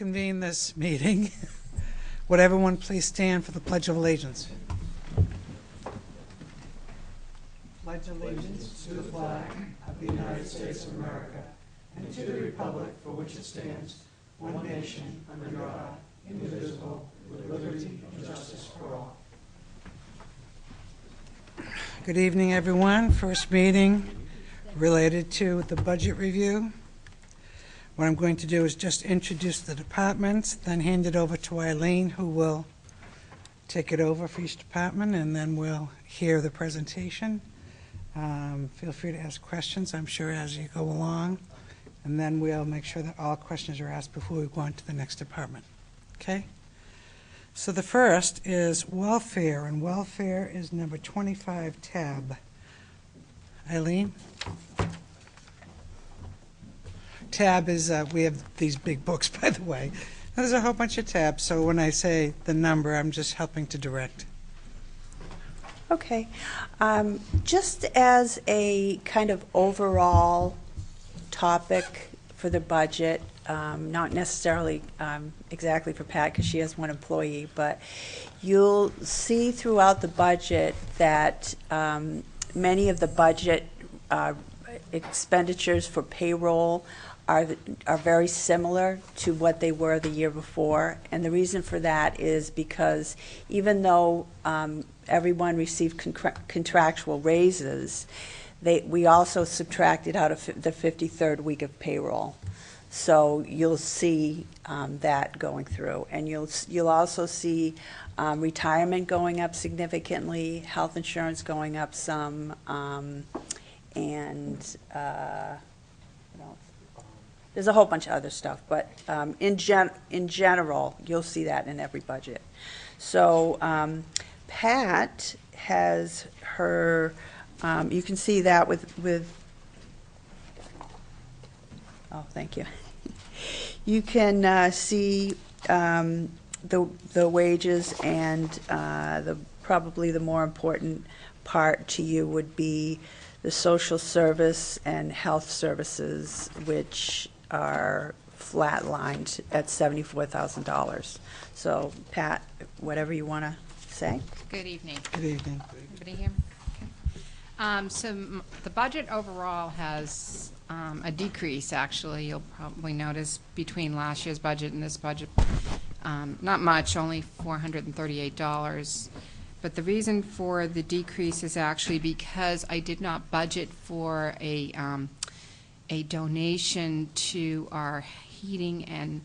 convene this meeting. Would everyone please stand for the Pledge of Allegiance? Pledge allegiance to the flag of the United States of America and to the republic for which it stands, one nation, under God, indivisible, with liberty and justice for all. Good evening, everyone. First meeting related to the budget review. What I'm going to do is just introduce the departments, then hand it over to Eileen, who will take it over for each department, and then we'll hear the presentation. Feel free to ask questions, I'm sure, as you go along, and then we'll make sure that all questions are asked before we go on to the next department. Okay? So the first is welfare, and welfare is number 25 tab. Eileen? Tab is, we have these big books, by the way. There's a whole bunch of tabs, so when I say the number, I'm just helping to direct. Okay. Just as a kind of overall topic for the budget, not necessarily exactly for Pat because she has one employee, but you'll see throughout the budget that many of the budget expenditures for payroll are very similar to what they were the year before. And the reason for that is because even though everyone received contractual raises, we also subtracted out of the 53rd week of payroll. So you'll see that going through. And you'll also see retirement going up significantly, health insurance going up some, and what else? There's a whole bunch of other stuff, but in general, you'll see that in every budget. So Pat has her, you can see that with oh, thank you. You can see the wages, and probably the more important part to you would be the social service and health services, which are flatlined at $74,000. So, Pat, whatever you want to say. Good evening. Good evening. Everybody here? Okay. So the budget overall has a decrease, actually. You'll probably notice between last year's budget and this budget. Not much, only $438. But the reason for the decrease is actually because I did not budget for a donation to our heating and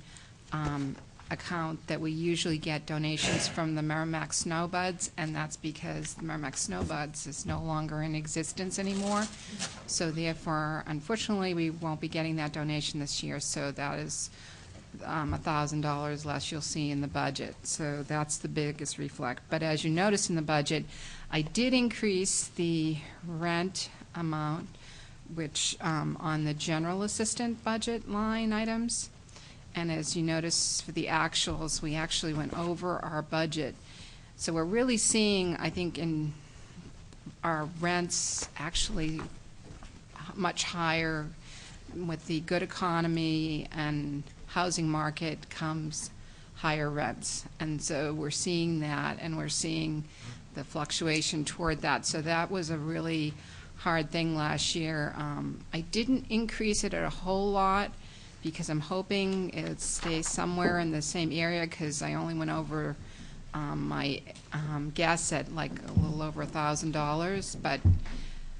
account that we usually get donations from the Merrimack Snowbuds, and that's because the Merrimack Snowbuds is no longer in existence anymore. So therefore, unfortunately, we won't be getting that donation this year, so that is $1,000 less you'll see in the budget. So that's the biggest reflect. But as you notice in the budget, I did increase the rent amount, which on the general assistant budget line items. And as you notice for the actuals, we actually went over our budget. So we're really seeing, I think, in our rents actually much higher. With the good economy and housing market comes higher rents. And so we're seeing that, and we're seeing the fluctuation toward that. So that was a really hard thing last year. I didn't increase it a whole lot because I'm hoping it stays somewhere in the same area, because I only went over my gas at like a little over $1,000, but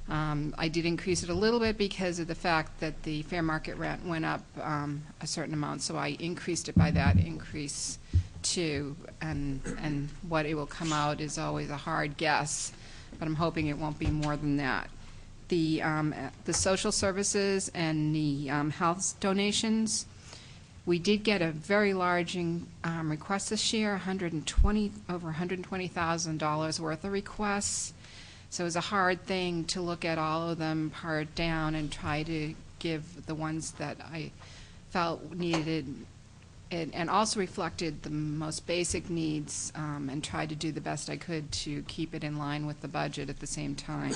I did increase it a little bit because of the fact that the fair market rent went up a certain amount, so I increased it by that increase too, and what it will come out is always a hard guess, but I'm hoping it won't be more than that. The social services and the health donations, we did get a very large request this year, over $120,000 worth of requests. So it was a hard thing to look at all of them pared down and try to give the ones that I felt needed it, and also reflected the most basic needs, and tried to do the best I could to keep it in line with the budget at the same time.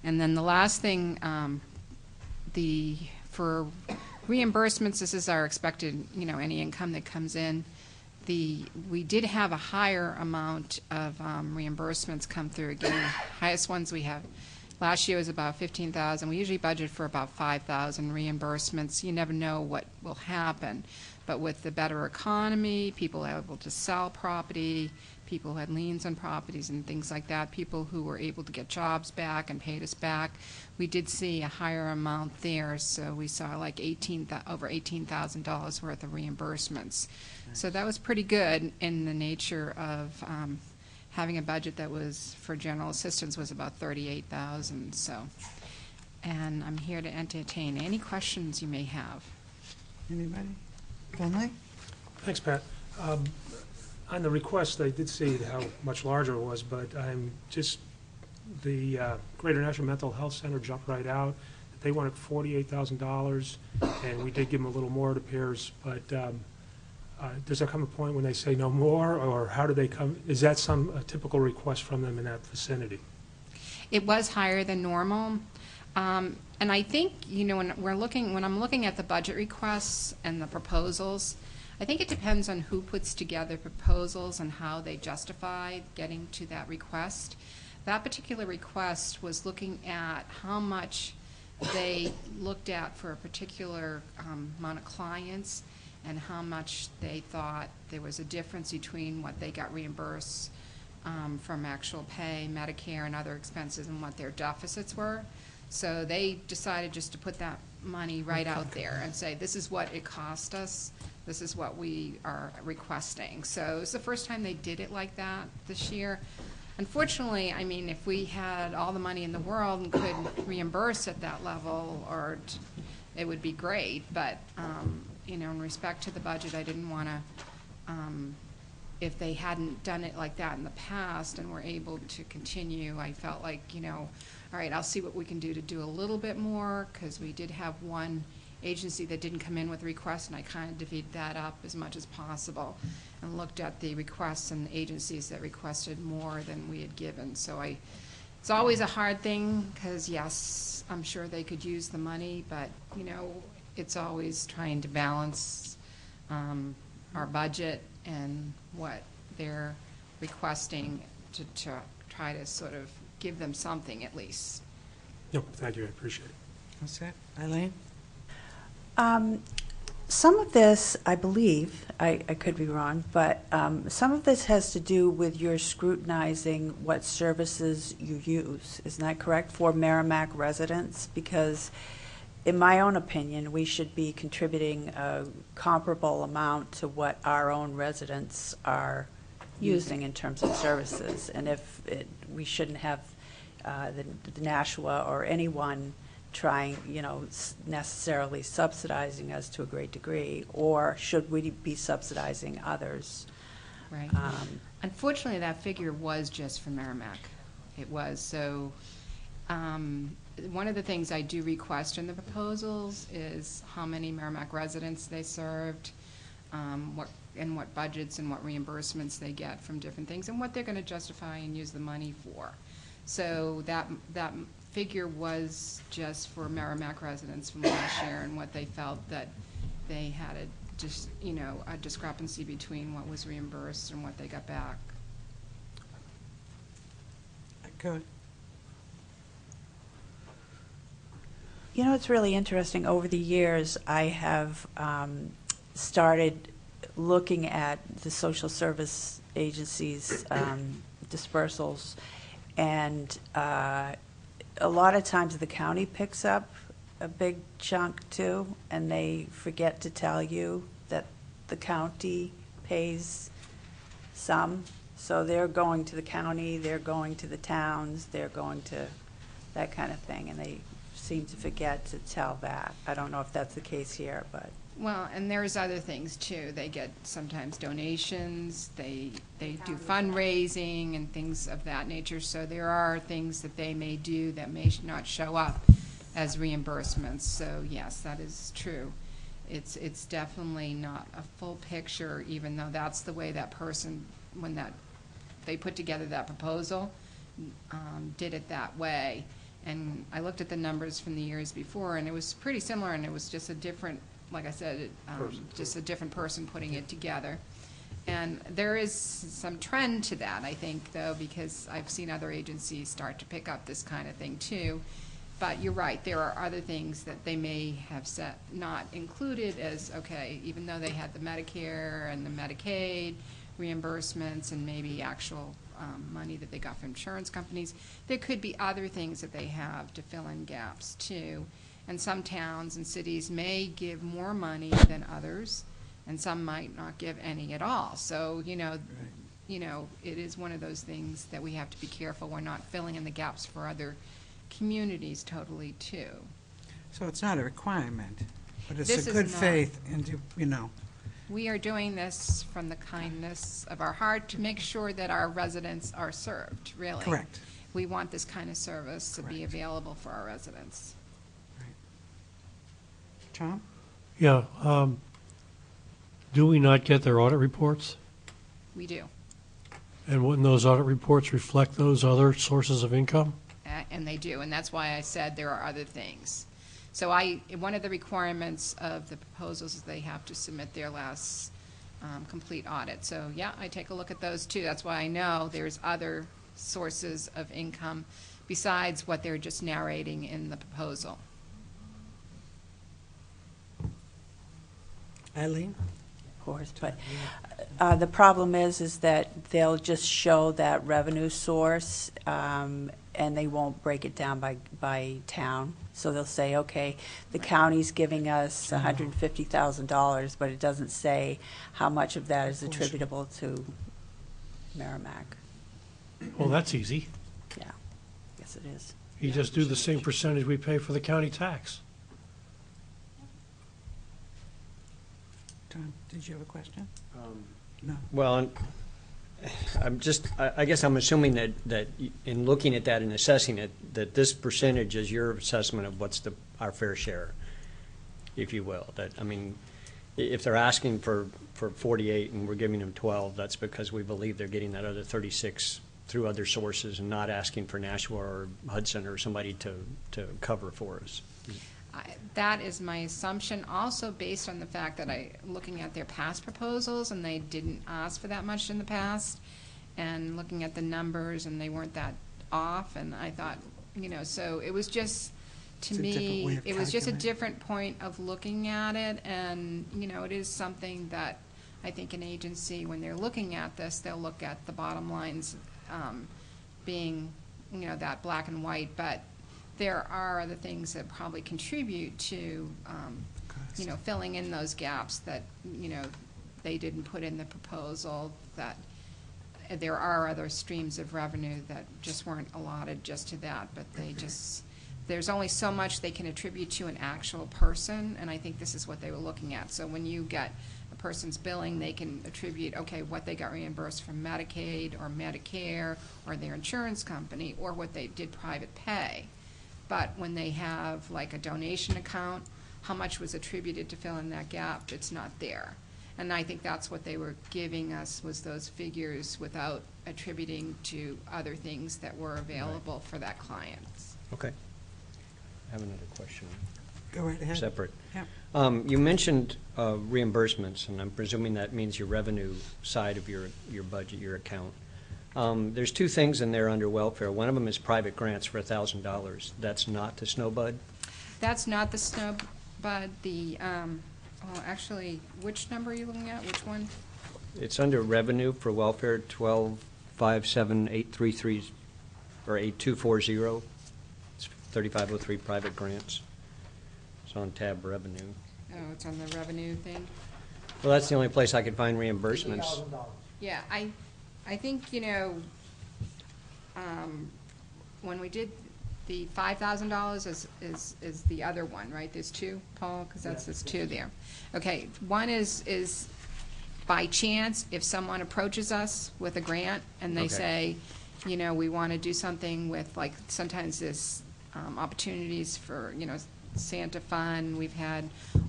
And then the last thing, for reimbursements, this is our expected, any income that comes in. We did have a higher amount of reimbursements come through. Again, highest ones we have last year was about 15,000. We usually budget for about 5,000 reimbursements. You never know what will happen. But with the better economy, people are able to sell property, people who had liens on properties and things like that, people who were able to get jobs back and paid us back, we did see a higher amount there. So we saw like over $18,000 worth of reimbursements. So that was pretty good in the nature of having a budget that was, for general assistance, was about $38,000. So, and I'm here to entertain any questions you may have. Anybody? Finley? Thanks, Pat. On the request, I did see how much larger it was, but the Greater National Mental Health Center jumped right out. They wanted $48,000, and we did give them a little more, it appears, but does there come a point when they say no more, or how do they come? Is that a typical request from them in that vicinity? It was higher than normal. And I think, when I'm looking at the budget requests and the proposals, I think it depends on who puts together proposals and how they justify getting to that request. That particular request was looking at how much they looked at for a particular amount of clients and how much they thought there was a difference between what they got reimbursed from actual pay, Medicare, and other expenses and what their deficits were. So they decided just to put that money right out there and say, this is what it cost us, this is what we are requesting. So it's the first time they did it like that this year. Unfortunately, I mean, if we had all the money in the world and could reimburse at that level, it would be great. But, in respect to the budget, I didn't want to, if they hadn't done it like that in the past and were able to continue, I felt like, all right, I'll see what we can do to do a little bit more, because we did have one agency that didn't come in with a request, and I kind of divvied that up as much as possible and looked at the requests and agencies that requested more than we had given. So it's always a hard thing, because yes, I'm sure they could use the money, but it's always trying to balance our budget and what they're requesting to try to sort of give them something at least. No, thank you, I appreciate it. What's that? Eileen? Some of this, I believe, I could be wrong, but some of this has to do with your scrutinizing what services you use. Isn't that correct, for Merrimack residents? Because in my own opinion, we should be contributing a comparable amount to what our own residents are using in terms of services. And we shouldn't have the Nashua or anyone trying, necessarily subsidizing us to a great degree, or should we be subsidizing others? Right. Unfortunately, that figure was just for Merrimack. It was. So one of the things I do request in the proposals is how many Merrimack residents they served, what budgets and what reimbursements they get from different things, and what they're going to justify and use the money for. So that figure was just for Merrimack residents from last year, and what they felt that they had a discrepancy between what was reimbursed and what they got back. Good. It's really interesting. Over the years, I have started looking at the social service agencies' dispersals, and a lot of times the county picks up a big chunk too, and they forget to tell you that the county pays some. So they're going to the county, they're going to the towns, they're going to that kind of thing, and they seem to forget to tell that. I don't know if that's the case here, but. Well, and there's other things too. They get sometimes donations, they do fundraising and things of that nature. So there are things that they may do that may not show up as reimbursements. So yes, that is true. It's definitely not a full picture, even though that's the way that person, when they put together that proposal, did it that way. And I looked at the numbers from the years before, and it was pretty similar, and it was just a different like I said, Person. just a different person putting it together. And there is some trend to that, I think, though, because I've seen other agencies start to pick up this kind of thing, too. But you're right, there are other things that they may have set, not included as, okay, even though they had the Medicare and the Medicaid reimbursements and maybe actual money that they got from insurance companies, there could be other things that they have to fill in gaps, too. And some towns and cities may give more money than others, and some might not give any at all. So, you know, it is one of those things that we have to be careful. We're not filling in the gaps for other communities totally, too. So it's not a requirement, but it's This a is good not. faith, and, you know, We are doing this from the kindness of our heart to make sure that our residents are served, really. correct. We want this kind of service to be Correct. available for our residents. Tom? Yeah, do we not get their audit reports? We do. And wouldn't those audit reports reflect those other sources of income? And they do, and that's why I said there are other things. So one of the requirements of the proposals is they have to submit their last complete audit. So, yeah, I take a look at those too. That's why I know there's other sources of income besides what they're just narrating in the proposal. Eileen? Of course, but the problem is that they'll just show that revenue source, and they won't break it down by town. So they'll say, okay, the county's giving us $150,000, but it doesn't say how much of that is attributable to Merrimack. Well, that's easy. Yeah, yes it is. You just do the same percentage we pay for the county tax. Tom, did you have a question? No. Well, I guess I'm assuming that in looking at that and assessing it, that this percentage is your assessment of what's our fair share, if you will. That, I mean, if they're asking for 48 and we're giving them 12, that's because we believe they're getting that other 36 through other sources and not asking for Nashua or Hudson or somebody to cover for us. That is my assumption, also based on the fact that looking at their past proposals, and they didn't ask for that much in the past, and looking at the numbers, and they weren't that off, and I thought, so it was just, to It's a different way me, of it was just a calculating. different point of looking at it, and, it is something that I think an agency, when they're looking at this, they'll look at the bottom lines being, that black and white, but there are other things that probably contribute to, filling in those gaps that, they didn't put in the proposal, that there are other streams of revenue that just weren't allotted just to that, but there's only so much they can attribute to an actual person, and I think this is what they were looking at. So when you get a person's billing, they can attribute, okay, what they got reimbursed from Medicaid or Medicare or their insurance company, or what they did private pay. But when they have like a donation account, how much was attributed to fill in that gap, it's not there. And I think that's what they were giving us, was those figures without attributing to other things that were available for that client. Okay. I have another question, Go right ahead. separate. Yeah. You mentioned reimbursements, and I'm presuming that means your revenue side of your budget, your account. There's two things in there under welfare. One of them is private grants for $1,000. That's not the Snowbud? That's not the Snowbud, actually, which number are you looking at, which one? It's under revenue for welfare, 1257-833, or 8240. It's 3503 private grants. It's on tab revenue. Oh, it's on the revenue thing? Well, that's the only place I could find reimbursements. Yeah, I think, when we did the $5,000 is the other one, right? There's two, Paul, because there's two there. Okay, one is by chance, if someone approaches us with a grant and they Okay. say, we want to do something with, like, sometimes there's opportunities for, Santa Fund,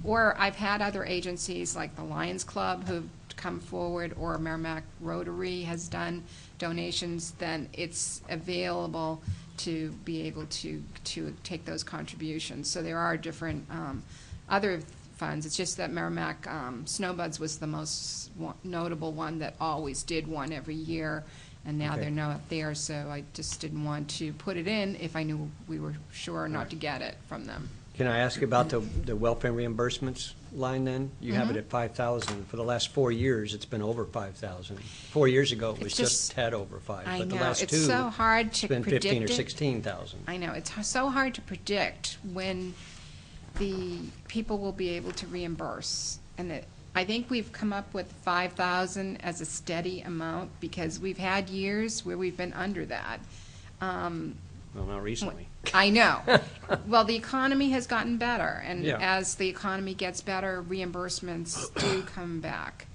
I've had other agencies like the Lions Club who've come forward, or Merrimack Rotary has done donations, then it's available to be able to take those contributions. So there are different other funds. It's just that Merrimack Snowbuds was the most notable one that always did one every year, and now Okay. they're not there, so I just didn't want to put it in if I knew we were sure not to get it from them. Can I ask about the welfare reimbursements line then? You have it Mm-hmm. at 5,000. For the last 4 years, it's been over 5,000. 4 years ago, it was It's just just- tad over 5. I But the know, last it's two, so hard it's to been 15 or predict it. 16,000. I know, it's so hard to predict when the people will be able to reimburse. And I think we've come up with 5,000 as a steady amount, because we've had years where we've been under that. Well, not recently. I know. Well, the economy has gotten better, and Yeah. as the economy gets better, reimbursements do come back.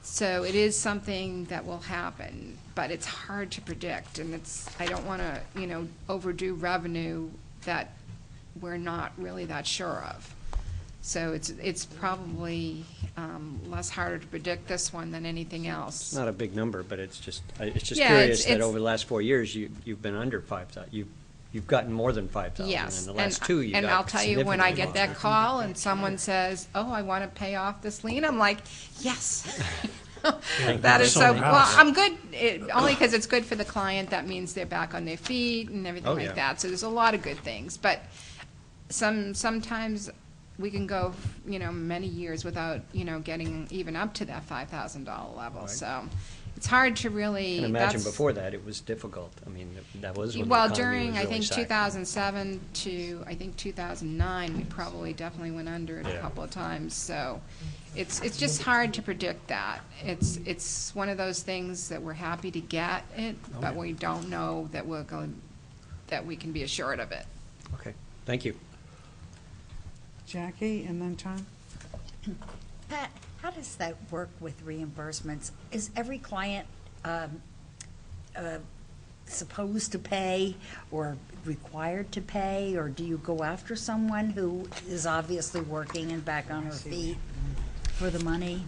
So it is something that will happen, but it's hard to predict, and I don't want to, overdo revenue that we're not really that sure of. So it's probably less harder to predict this one than anything else. It's not a big number, but it's just Yeah, curious that it's- over the last 4 years, you've been under 5,000. You've gotten more than 5,000. Yes. And the last two, you got And I'll tell you, when I get significantly that call and someone says, "Oh, I want to pay off this lien," I'm like, yes. That is so, Someone well, else. I'm good, only because it's good for the client. That means they're back on their feet and everything Oh, like yeah. that. So there's a lot of good things. But sometimes we can go, many years without, getting even up to that $5,000 level. Right. So it's hard to really. I can imagine that's- before that, it was difficult. I mean, that was when the Well, economy during, was I really think, sagging. 2007 to, I think, 2009, we probably definitely went under it a Yeah. couple of times, so it's just hard to predict that. It's one of those things that we're happy to get it, but we don't know that that we can be assured of it. Okay, thank you. Jackie, and then Tom? Pat, how does that work with reimbursements? Is every client supposed to pay or required to pay, or do you go after someone who is obviously working and back on her feet for the money?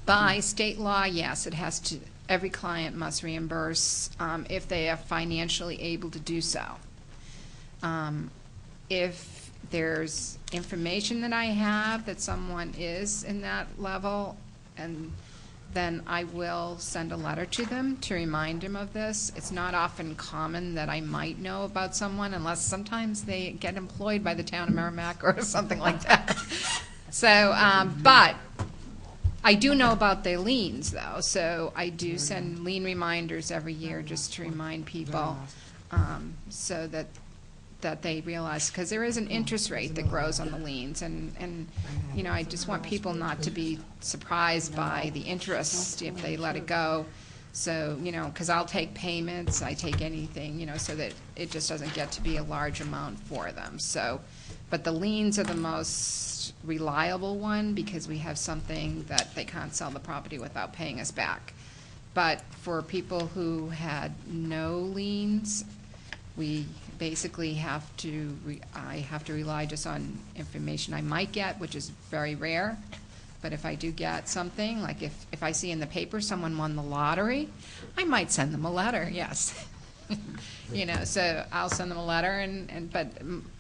By state law, yes, it has to, every client must reimburse if they are financially able to do so. If there's information that I have that someone is in that level, and then I will send a letter to them to remind them of this. It's not often common that I might know about someone, unless sometimes they get employed by the town of Merrimack or something like that. So, but I do know about their liens, though, so I do send lien reminders every year just to remind people, so that they realize, because there is an interest rate that grows on the liens, and I just want people not to be surprised by the interest if they let it go. So, because I'll take payments, I take anything, so that it just doesn't get to be a large amount for them. So, but the liens are the most reliable one, because we have something that they can't sell the property without paying us back. But for people who had no liens, we basically have to, I have to rely just on information I might get, which is very rare. But if I do get something, like if I see in the paper someone won the lottery, I might send them a letter, yes. So I'll send them a letter, but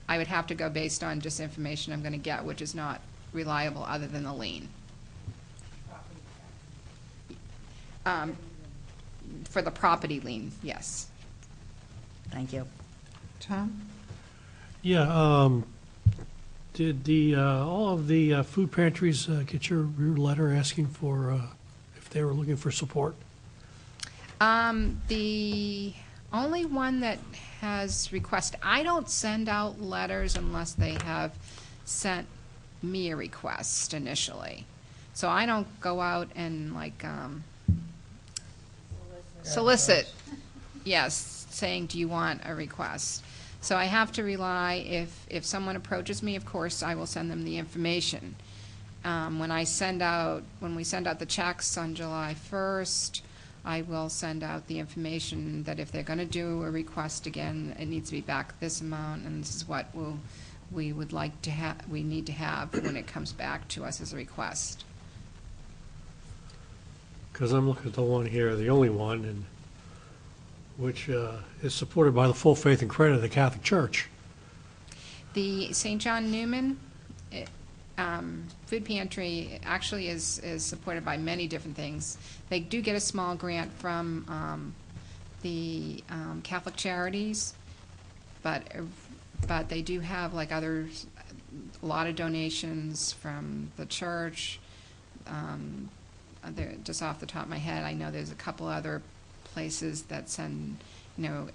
I would have to go based on just information I'm gonna get, which is not reliable other than the lien. For the property lien, yes. Thank you. Tom? Yeah, did all of the food pantries get your letter asking for, if they were looking for support? The only one that has requested, I don't send out letters unless they have sent me a request initially. So I don't go out and solicit, yes, saying, do you want a request? So I have to rely, if someone approaches me, of course, I will send them the information. When we send out the checks on July 1st, I will send out the information that if they're going to do a request again, it needs to be back this amount, and this is what we would like to have, we need to have when it comes back to us as a request. Because I'm looking at the one here, the only one, and which is supported by the full faith and credit of the Catholic Church. The St. John Newman, food pantry actually is supported by many different things. They do get a small grant from the Catholic Charities, but they do have, like others, a lot of donations from the church. Just off the top of my head, I know there's a couple other places that send,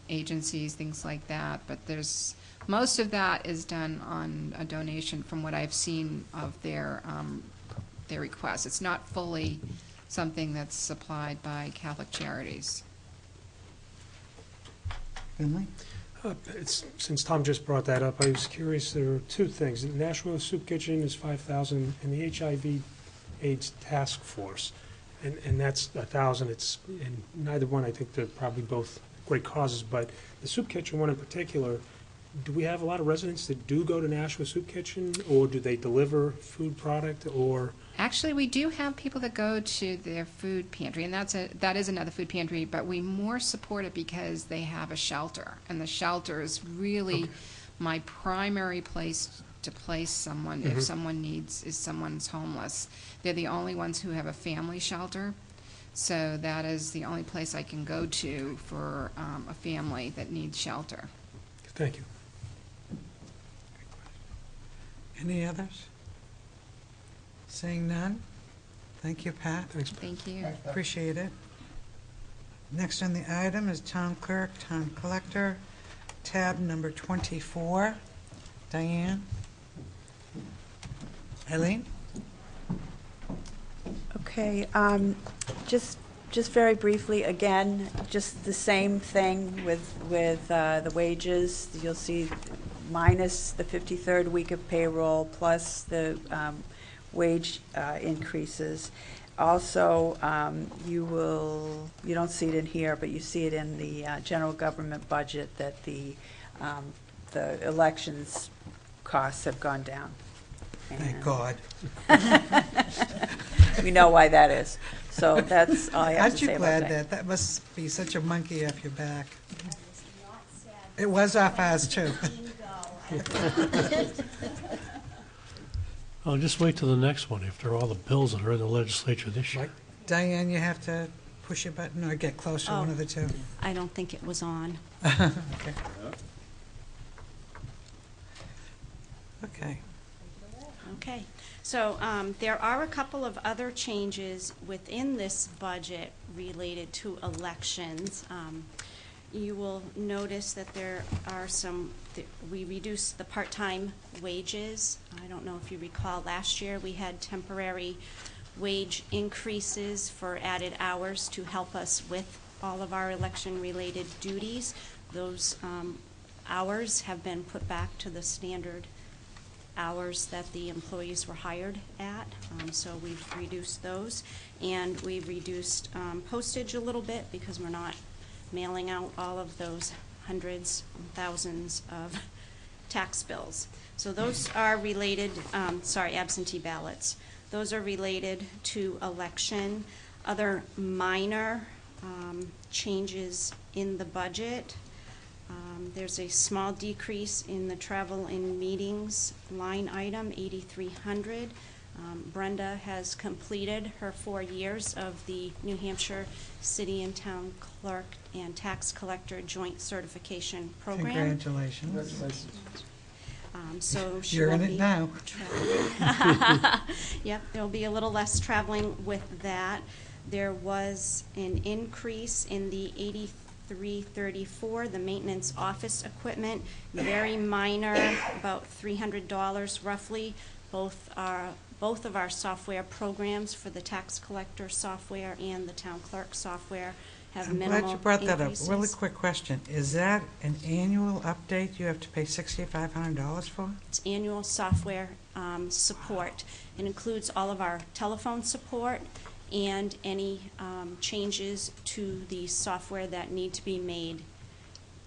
agencies, things like that, but most of that is done on a donation from what I've seen of their requests. It's not fully something that's supplied by Catholic Charities. Finley? Since Tom just brought that up, I was curious, there are two things. The Nashua Soup Kitchen is 5,000, and the HIV/AIDS Task Force, and that's 1,000. And neither one, I think they're probably both great causes, but the Soup Kitchen one in particular, do we have a lot of residents that do go to Nashua Soup Kitchen, or do they deliver food product, or? Actually, we do have people that go to their food pantry, and that is another food pantry, but we more support it because they have a shelter, and the shelter is really my primary place to place someone if someone's homeless. They're the only ones who have a family shelter, so that is the only place I can go to for a family that needs shelter. Thank you. Any others? Seeing none? Thank you, Pat. Thanks. Thank you. Appreciate it. Next on the item is Town Clerk, Town Collector, tab number 24. Diane? Eileen? Okay, just very briefly, again, just the same thing with the wages. You'll see minus the 53rd week of payroll plus the wage increases. Also, you don't see it in here, but you see it in the general government budget that the elections costs have gone down. Thank And God. we know why that is. So that's all I have Aren't to you say about glad that. that? That must be such a monkey off your back. It was off ours, too. I'll just wait till the next one after all the bills that are in the legislature this year. Mike? Diane, you have to push your button or get closer, one of the two. I don't think it was on. Okay. Okay. Okay, so there are a couple of other changes within this budget related to elections. You will notice that there are we reduced the part-time wages. I don't know if you recall, last year we had temporary wage increases for added hours to help us with all of our election-related duties. Those hours have been put back to the standard hours that the employees were hired at, so we've reduced those. And we've reduced postage a little bit because we're not mailing out all of those hundreds and thousands of tax bills. So those are related, absentee ballots. Those are related to election. Other minor changes in the budget. There's a small decrease in the travel and meetings line item, 8,300. Brenda has completed her 4 years of the New Hampshire City and Town Clerk and Tax Collector Joint Certification Program. Congratulations. So she You're will in it be now. traveling. Yep, there'll be a little less traveling with that. There was an increase in the 8334, the maintenance office equipment, very minor, about $300 roughly. Both of our software programs for the tax collector software and the town clerk software have I'm minimal glad you brought that up. increases. Really quick question. Is that an annual update you have to pay $6,500 for? It's annual software support. It includes all of our telephone support and any changes to the software that need to be made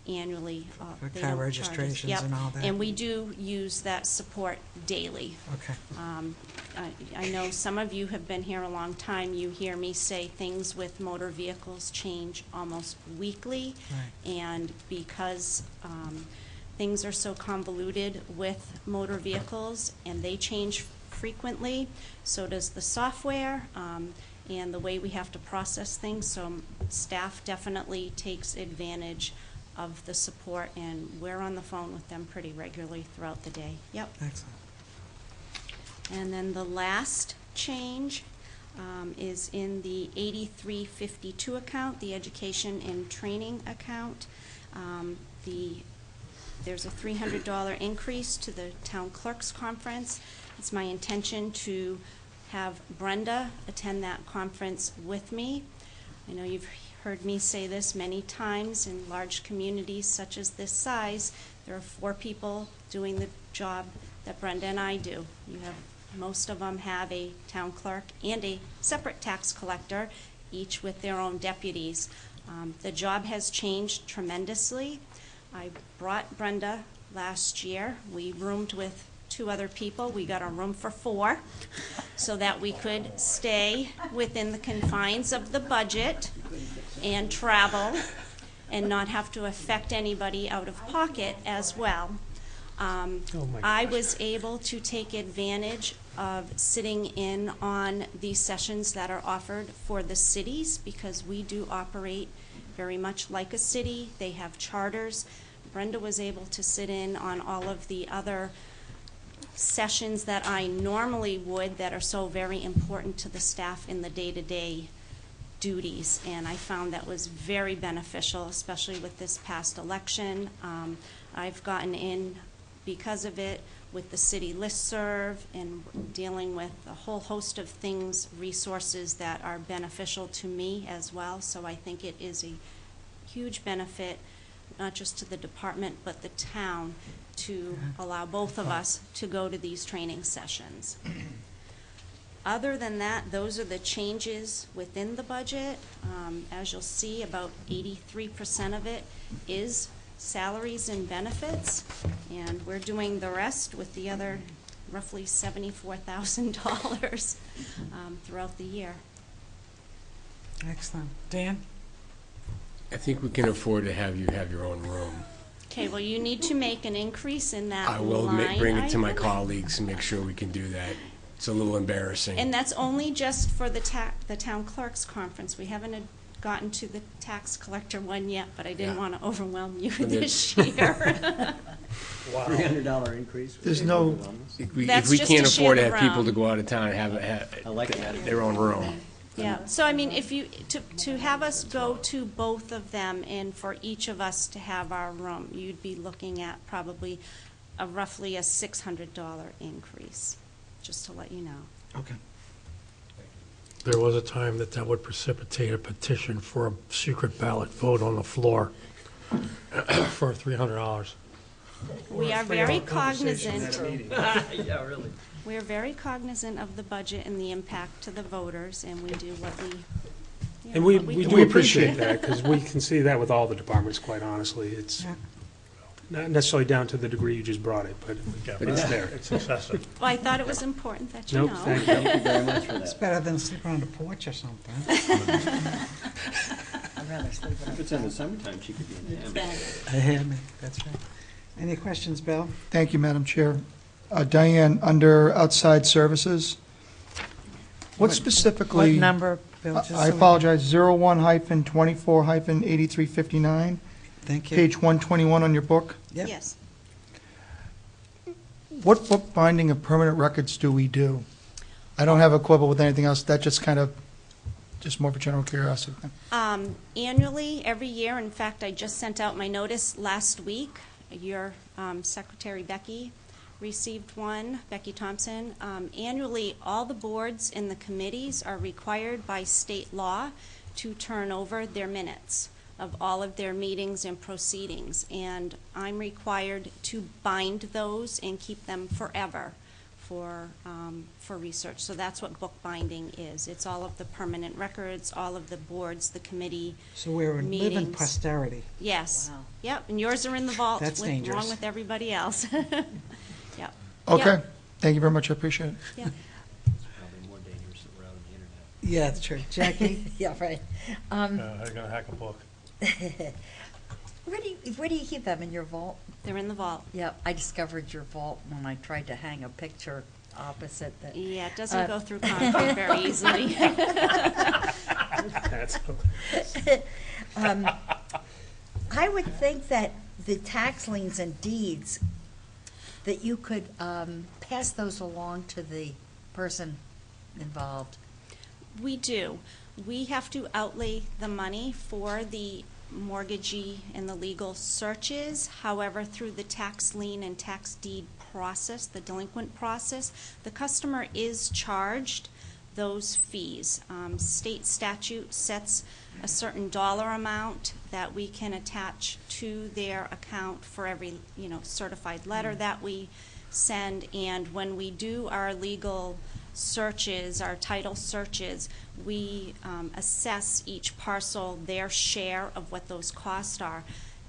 annually. For They car don't charge us. registrations Yep. and all that? And we do use that support daily. Okay. I know some of you have been here a long time. You hear me say things with motor vehicles change almost weekly. Right. And because things are so convoluted with motor vehicles and they change frequently. So does the software, and the way we have to process things. So staff definitely takes advantage of the support, and we're on the phone with them pretty regularly throughout the day. Yep. Excellent. And then the last change is in the 8352 account, the education and training account. There's a $300 increase to the town clerks conference. It's my intention to have Brenda attend that conference with me. I know you've heard me say this many times. In large communities such as this size, there are 4 people doing the job that Brenda and I do. Most of them have a town clerk and a separate tax collector, each with their own deputies. The job has changed tremendously. I brought Brenda last year. We roomed with 2 other people. We got a room for 4 so that we could stay within the confines of the budget and travel and not have to affect anybody out of pocket as well. I was able to take advantage of sitting in on these sessions that are offered for the cities, because we do operate very much like a city. They have charters. Brenda was able to sit in on all of the other sessions that I normally would, that are so very important to the staff in the day-to-day duties, and I found that was very beneficial, especially with this past election. I've gotten in because of it with the city listserv and dealing with a whole host of things, resources that are beneficial to me as well. So I think it is a huge benefit, not just to the department, but the town, to allow both of us to go to these training sessions. Other than that, those are the changes within the budget. As you'll see, about 83% of it is salaries and benefits, and we're doing the rest with the other roughly $74,000 throughout the year. Excellent. Dan? I think we can afford to have you have your own room. Okay, well, you need to make an increase in that I will line bring it to my item. colleagues and make sure we can do that. It's a little embarrassing. And that's only just for the town clerks conference. We haven't gotten to the tax collector one yet, but I didn't Yeah. want to overwhelm you And this year. $300 increase. There's no- If we That's if we just can't to share afford to the have people room. to go out of town and have I like that. their own room. Yeah, so I mean, if you, to have us go to both of them and for each of us to have our room, you'd be looking at probably roughly a $600 increase, just to let you know. Okay. There was a time that would precipitate a petition for a secret ballot vote on the floor for $300. We are very cognizant, Yeah, really. we are very cognizant of the budget and the impact to the voters, and we do what we, you know, And we what do can. We appreciate appreciate that, because we can see that with all the departments, quite honestly. It's Yeah. not necessarily down to the degree you just brought it, but it's there. It's excessive. Well, I thought it was important that you know. Nope, thank you. Thank you very much for It's that. better than sleeping on a porch or something. I'd rather sleep in If it's in the summertime, she could be in the hammock. A hammock, that's right. Any questions, Bill? Thank you, Madam Chair. Diane, under outside services, what specifically? What number, Bill? just so I we- apologize, 01-24-8359, Thank you. page 121 on your book. Yep. Yes. What bookbinding of permanent records do we do? I don't have a quibble with anything else, that just kind of, just more for general curiosity. Annually, every year, in fact, I just sent out my notice last week. Your secretary, Becky, received one, Becky Thompson. Annually, all the boards and the committees are required by state law to turn over their minutes of all of their meetings and proceedings. And I'm required to bind those and keep them forever for research. So that's what bookbinding is. It's all of the permanent records, all of the boards, the committee. So we're in living Meetings. posterity. Yes. Wow. Yep, and yours are in the vault. That's dangerous. Along with everybody else. Yep. Okay, Yep. thank you very much, I appreciate it. Yep. It's probably more dangerous that we're out on the internet. Yeah, that's true. Jackie? Yeah, right. I'm gonna hack a book. Where do you keep them, in your vault? They're in the vault. Yeah, I discovered your vault when I tried to hang a picture opposite that. Yeah, it doesn't go through concrete very easily. That's I would think that the tax liens and deeds, that you could pass those along to the person involved. We do. We have to outlay the money for the mortgagee and the legal searches. However, through the tax lien and tax deed process, the delinquent process, the customer is charged those fees. State statute sets a certain dollar amount that we can attach to their account for every, certified letter that we send. And when we do our legal searches, our title searches, we assess each parcel their share of what those costs are.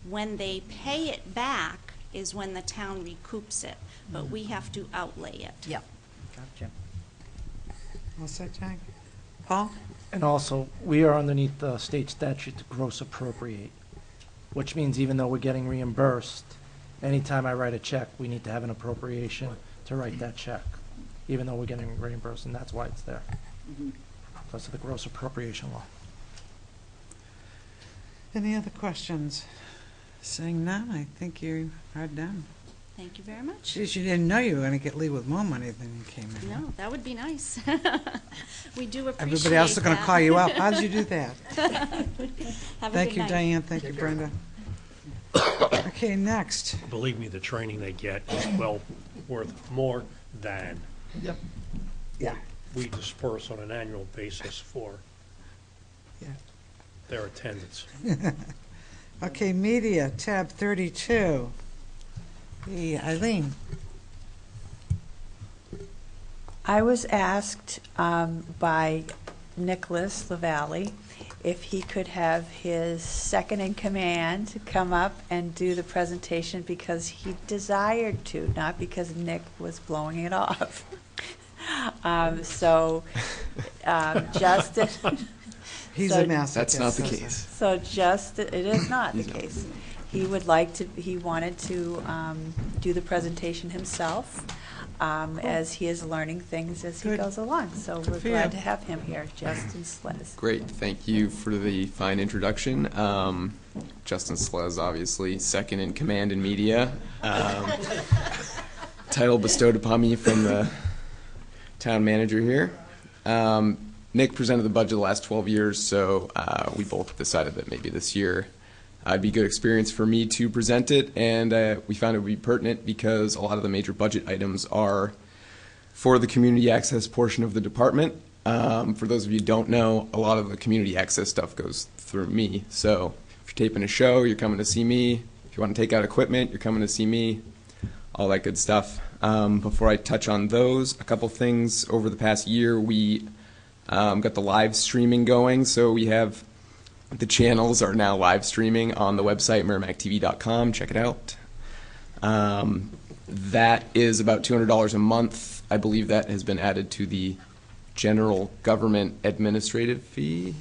When they pay it back is when the town recoups it, but we have to outlay it. Yep, gotcha. All set, Jack? Paul? And also, we are underneath the state statute to gross appropriate, which means even though we're getting reimbursed, anytime I write a check, we need to have an appropriation to write that check, even though we're getting reimbursed, and that's why it's there. Because of the gross appropriation law. Any other questions? Seeing none, I think you are done. Thank you very much. Geez, you didn't know you were going to get leave with more money than you came in. No, that would be nice. We do appreciate Everybody else is going to that. call you up. How did you do that? Have a Thank good you, night. Diane. Thank you, Brenda. Okay, next. Believe me, the training they get is well worth more than Yep. Yeah. we disperse on an annual basis for Yeah. their attendance. Okay, media, tab 32. Eileen. I was asked by Nicholas LaValle if he could have his second in command come up and do the presentation because he desired to, not because Nick was blowing it off. Justin. He's So- a masochist. That's not the so- case. So it is not the He's not. case. He wanted to do the presentation himself, as he is learning things as he Good. goes along. So we're for glad you. to have him here, Justin Sles. Great. Thank you for the fine introduction. Justin Sles, obviously, second in command in media. Title bestowed upon me from the town manager here. Nick presented the budget the last 12 years, so we both decided that maybe this year it'd be a good experience for me to present it, and we found it would be pertinent because a lot of the major budget items are for the community access portion of the department. For those of you who don't know, a lot of the community access stuff goes through me. So if you're taping a show, you're coming to see me. If you want to take out equipment, you're coming to see me. All that good stuff. Before I touch on those, a couple things. Over the past year, we got the live streaming going. So we have the channels are now live streaming on the website, merrimackTV.com. Check it out. That is about $200 a month. I believe that has been added to the general government administrative fee.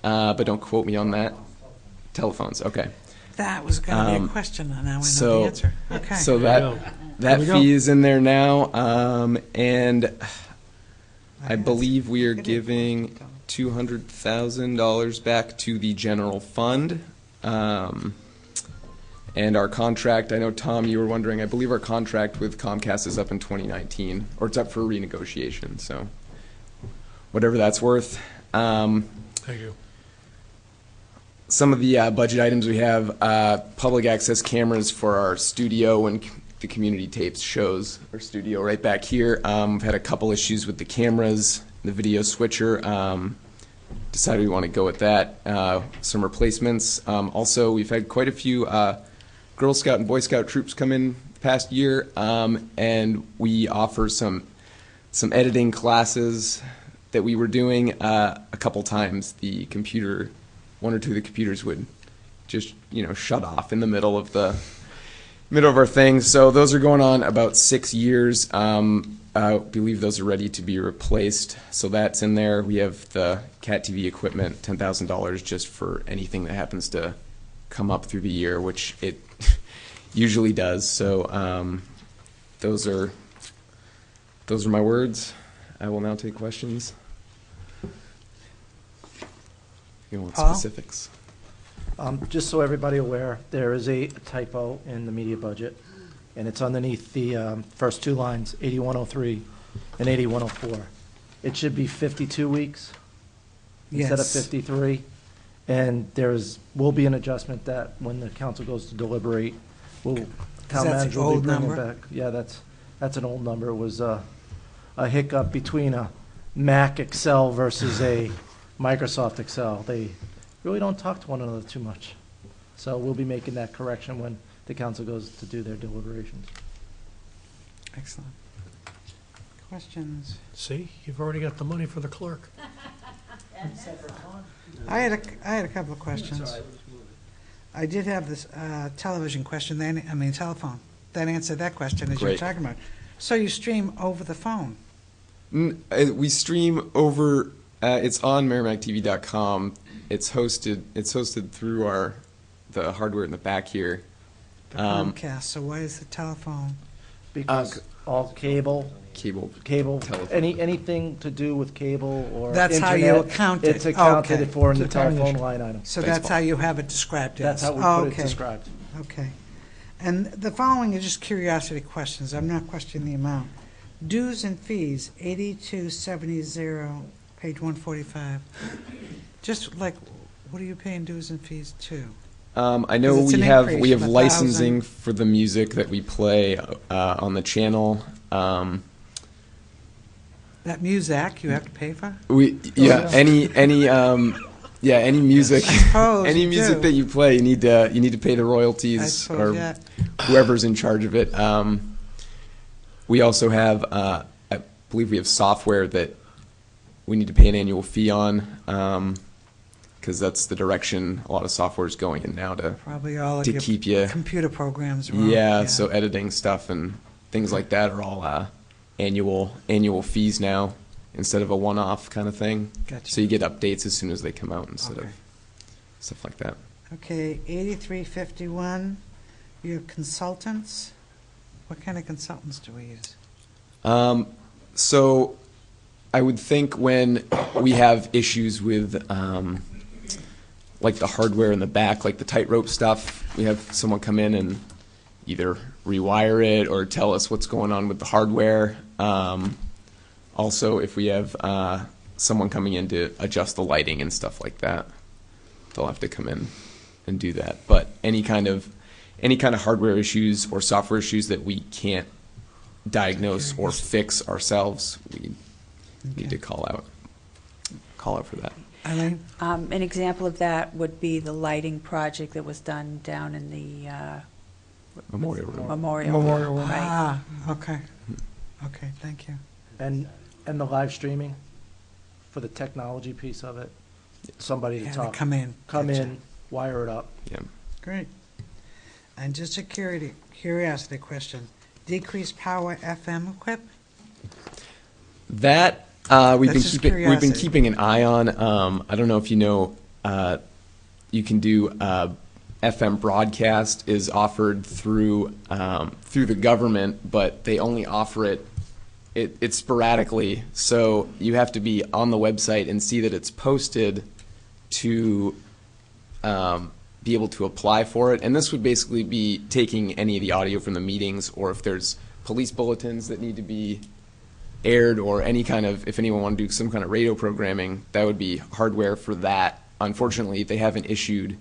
But don't quote me on that. Telephones, okay. That was going to be a question, and now I know so- the answer. Okay. So There that we go. that There we go. fee is in there now, and I Okay, believe we are good. giving $200,000 back to the general fund. And our contract, I know, Tom, you were wondering, I believe our contract with Comcast is up in 2019, or it's up for renegotiation, so whatever that's worth. Thank you. Some of the budget items we have, public access cameras for our studio and the community tapes shows our studio right back here. We've had a couple issues with the cameras, the video switcher. Decided we want to go with that. Some replacements. Also, we've had quite a few Girl Scout and Boy Scout troops come in the past year, and we offer some editing classes that we were doing a couple times. The computer, one or two of the computers would just shut off in the middle of our thing. So those are going on about 6 years. I believe those are ready to be replaced. So that's in there. We have the Cat TV equipment, $10,000 just for anything that happens to come up through the year, which it usually does. So those are those are my words. I will now take questions. You want Paul? specifics? Just so everybody aware, there is a typo in the media budget, and it's underneath the first two lines, 8103 and 8104. It should be 52 weeks instead of Yes. 53. And will be an adjustment that when the council goes to deliberate, town that's an manager will be old bringing number? back. Yeah, that's an old number. It was a hiccup between a Mac Excel versus a Microsoft Excel. They really don't talk to one another too much. So we'll be making that correction when the council goes to do their deliberations. Excellent. Questions? See, you've already got the money for the clerk. I had a couple of questions. I did have this television question, telephone. That answered that question as you were Great. talking about. So you stream over the phone? We stream over. It's on MerrimackTV.com. It's hosted through the hardware in the back here. The Comcast, so why is the telephone? Because all cable, Telephone. anything to do with cable or That's how you internet, account it. it's accounted Okay. for in the It's a timing telephone issue. line item. So Thanks, that's Paul. how you have it described as? That's how we Oh, put it okay. described. Okay. And the following are just curiosity questions. I'm not questioning the amount. Dues and fees, 8270, page 145. Just like, what are you paying dues and fees to? I know 'Cause it's we an have increase from 1,000. licensing for the music that we play on the channel. That Muzak you have to pay for? Yeah, any music suppose any you music do. that you play, you need to pay the I royalties suppose, or yeah. whoever's in charge of it. We also have I believe we have software that we need to pay an annual fee on. Because that's the direction a lot of software is going in now to Probably all of to your keep you. computer programs are all- Yeah, so editing stuff and things like that are all annual fees now instead of a one-off kind of thing. Gotcha. So you get updates as soon as they come out instead of Okay. stuff like that. Okay, 8351, you have consultants. What kind of consultants do we use? So I would think when we have issues with like the hardware in the back, like the tightrope stuff, we have someone come in and either rewire it or tell us what's going on with the hardware. Also, if we have someone coming in to adjust the lighting and stuff like that, they'll have to come in and do that. But any kind of hardware issues or software issues that we can't diagnose or fix ourselves, we need to call out for that. Eileen? An example of that would be the lighting project that was done down in the Memorial Room. Memorial. Memorial Room. Right. Ah, okay. Okay, thank you. And the live streaming for the technology piece of it, somebody to Yeah, talk. to come in. Come Gotcha. in, wire it up. Yeah. Great. And just a curiosity question, decreased power FM equipment? That we've That's been just keeping curiosity. an eye on. I don't know if you know, you can do FM broadcast is offered through the government, but they only offer it sporadically. So you have to be on the website and see that it's posted to be able to apply for it. And this would basically be taking any of the audio from the meetings, or if there's police bulletins that need to be aired, or any kind of, if anyone want to do some kind of radio programming, that would be hardware for that. Unfortunately, they haven't issued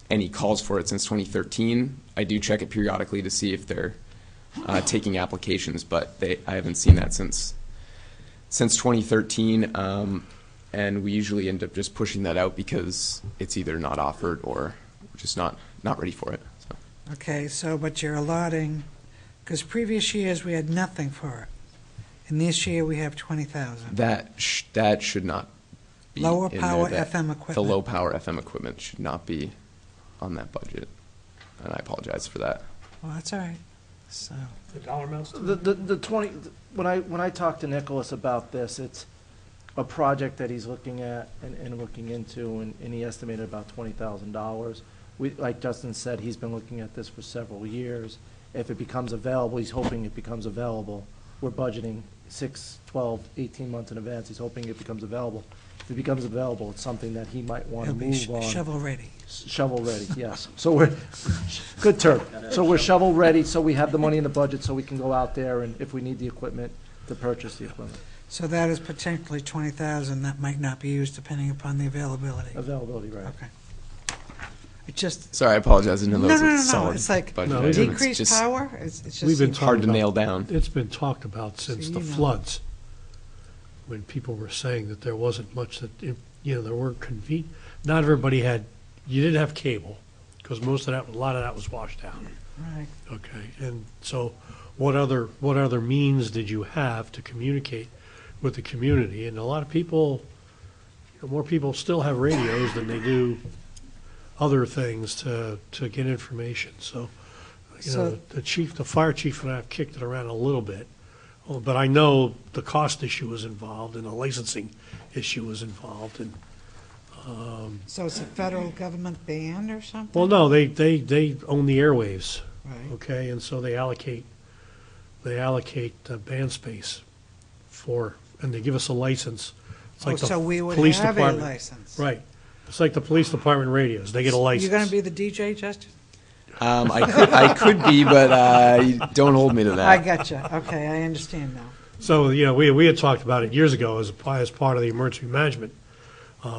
any calls for it since 2013. I do check it periodically to see if they're taking applications, but I haven't seen that since 2013. And we usually end up just pushing that out because it's either not offered or we're just not ready for it. So. Okay, so, but you're allotting, because previous years we had nothing for it. And this year we have 20,000. That should not be Lower in power there. FM equipment. The low power FM equipment should not be on that budget, and I apologize for that. Well, that's all right. So, The dollar amounts to The 20, when I talked to Nicholas about this, it's a project that he's looking at and looking into, and he estimated about $20,000. Like Justin said, he's been looking at this for several years. If it becomes available, he's hoping it becomes available we're budgeting 6, 12, 18 months in advance. He's hoping it becomes available. If it becomes available, it's something that he might want to It'll be move on. shovel ready. Shovel ready, yes. So we're, good term. So we're shovel ready, so we have the money in the budget, so we can go out there and if we need the equipment, to purchase the equipment. So that is potentially 20,000 that might not be used depending upon the availability. Availability, right. Okay. It just, Sorry, I apologize. I didn't know no, that no, was a no, no, solid it's like budget No, item. It's decreased just power, it's just. We've been hard to talking nail about- down. It's been talked about since So the you know. floods, when people were saying that there wasn't much that, there weren't not everybody had, you didn't have cable, because most of that, a lot of that was washed out. Right. Okay, and so what other means did you have to communicate with the community? And a lot of people, more people still have radios than they do other things to get information. So, So- the fire chief and I have kicked it around a little bit. But I know the cost issue was involved and the licensing issue was involved and, So it's a federal government band or something? well, no, they own the airwaves. Right. Okay, and so they allocate band space and they give us a license. It's Oh, like the so we would police have a department. license? Right. It's like the police department radios. They get a license. You're going to be the DJ, Justin? I could be, but don't hold me to that. I gotcha. Okay, I understand now. So, we had talked about it years ago as part of the emergency management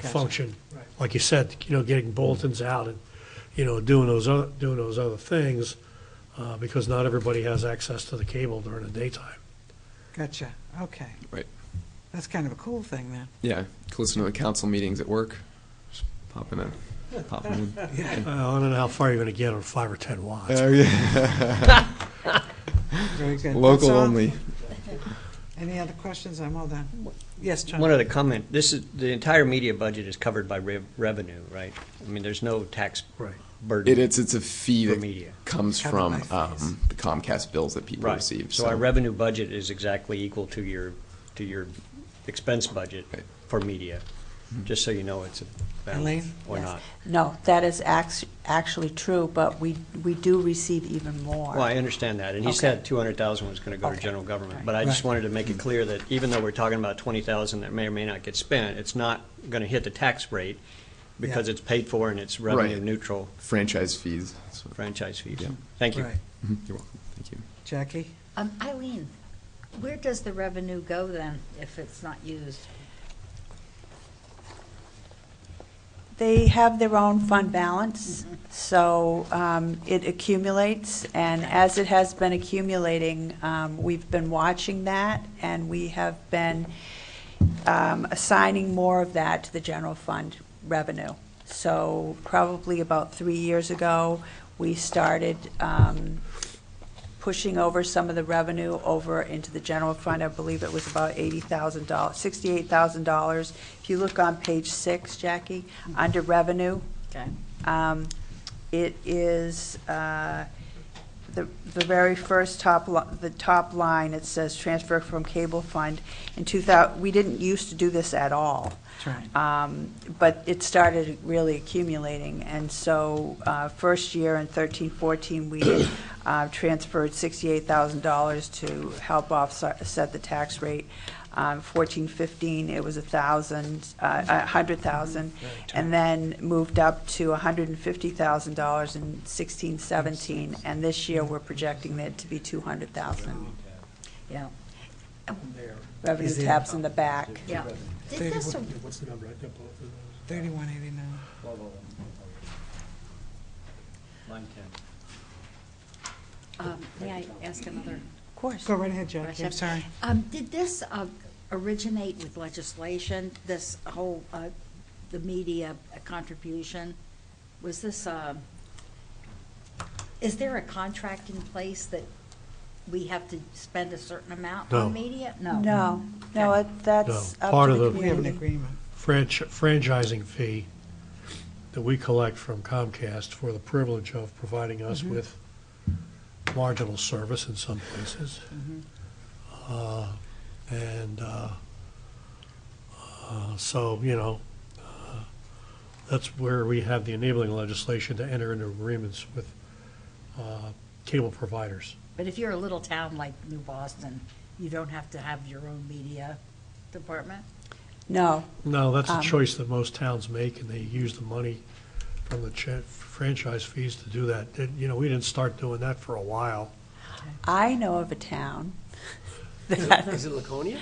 function. Right. Like you said, getting bulletins out and, doing those other things, because not everybody has access to the cable during the daytime. Gotcha. Okay. Right. That's kind of a cool thing then. Yeah, to listen to the council meetings at work. Just popping in. Well, I don't know how far you're going to get on 5 or 10 watts. Yeah. Very good. Local That's all? only. Any other questions? I'm all done. Yes, John? One other comment, the entire media budget is covered by revenue, right? I mean, there's no tax Right. burden. It's a fee For that media. comes Covered from by fees. the Comcast bills that people Right. receive. So our revenue budget is exactly equal to your expense budget Right. for media, just so you know it's a balance Elaine? or Yes. not. No, that is actually true, but we do receive even more. Well, I understand that, and he Okay. said 200,000 was going to go to Okay. general government. Right. But I just Right. wanted to make it clear that even though we're talking about 20,000 that may or may not get spent, it's not going to hit the tax rate because Yeah. it's paid for and it's revenue Right. neutral Franchise fees. That's what- franchise fees. Yeah. Thank you. Right. You're welcome. Thank you. Jackie? Eileen, where does the revenue go then if it's not used? They have their own fund balance, so it accumulates, and as it has been accumulating, we've been watching that, and we have been assigning more of that to the general fund revenue. So probably about 3 years ago, we started pushing over some of the revenue over into the general fund. I believe it was about $80,000, $68,000. If you look on page 6, Jackie, under revenue, Okay. it is the very first the top line, it says transfer from cable fund. In 2000, we didn't used to do this at all. That's right. But it started really accumulating, and so first year in 13-14, we transferred $68,000 to help offset the tax rate. 14-15, it was $100,000, and then moved up to $150,000 in 16-17, and this year we're projecting it to be $200,000. Yeah. Revenue Is it- tabs in the back. Yeah. Did this, What's the number? I got both of those. 3189. Line 10. may I ask another Of course. Go right ahead, Jackie. I'm question? sorry. Did this originate with legislation, this whole, the media contribution? Was this, is there a contract in place that we have to spend a certain amount No. on media? No, Okay. that's No, up part to of the the- We have an community. agreement. Franchising fee that we collect from Comcast for the privilege of providing us with marginal service in some places. So, that's where we have the enabling legislation to enter into agreements with cable providers. But if you're a little town like New Boston, You don't have to have your own media department? No, No, that's a Um, choice that most towns make, and they use the money from the franchise fees to do that. You know, we didn't start doing that for a while. I know of a town that Is it Laconia?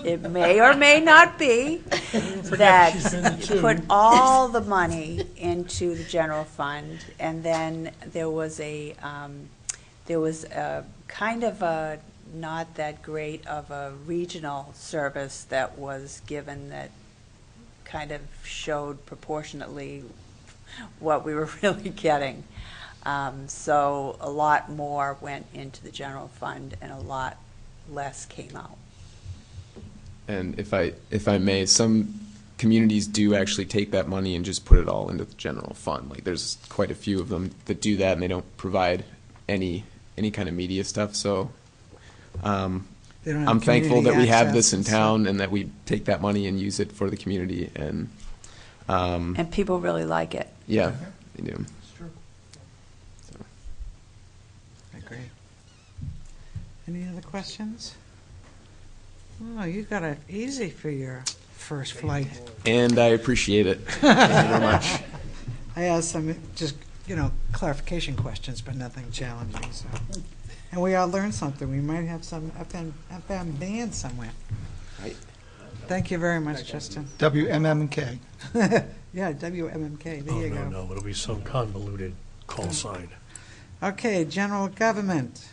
it may or may not be, that she's been to two. put all the money into the general fund, and then there was a kind of a, not that great of a regional service that was given that kind of showed proportionately what we were really getting. So a lot more went into the general fund and a lot less came out. And if I may, some communities do actually take that money and just put it all into the general fund. Like there's quite a few of them that do that, and they don't provide any kind of media stuff. So They don't have I'm thankful community that we have access this in and stuff. town and that we take that money and use it for the community. And And people really like it. yeah, they do. It's true. I agree. Any other questions? Oh, you got it easy for your first flight. And I appreciate it. Thank you very much. I asked some just, clarification questions, but nothing challenging, so. And we all learned something. We might have some FM band somewhere. Right. Thank you very much, Justin. WMMK. Yeah, WMMK, there Oh, you no, go. no, it'll be some convoluted call sign. Okay, general government.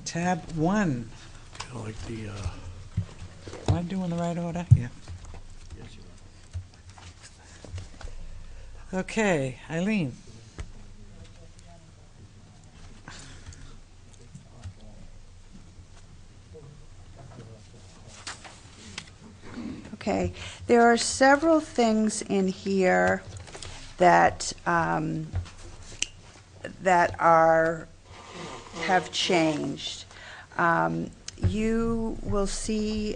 Tab 1. Kind of like the, Am I doing the right order? Yeah. Okay, Eileen. Okay, there are several things in here that, have changed. You will see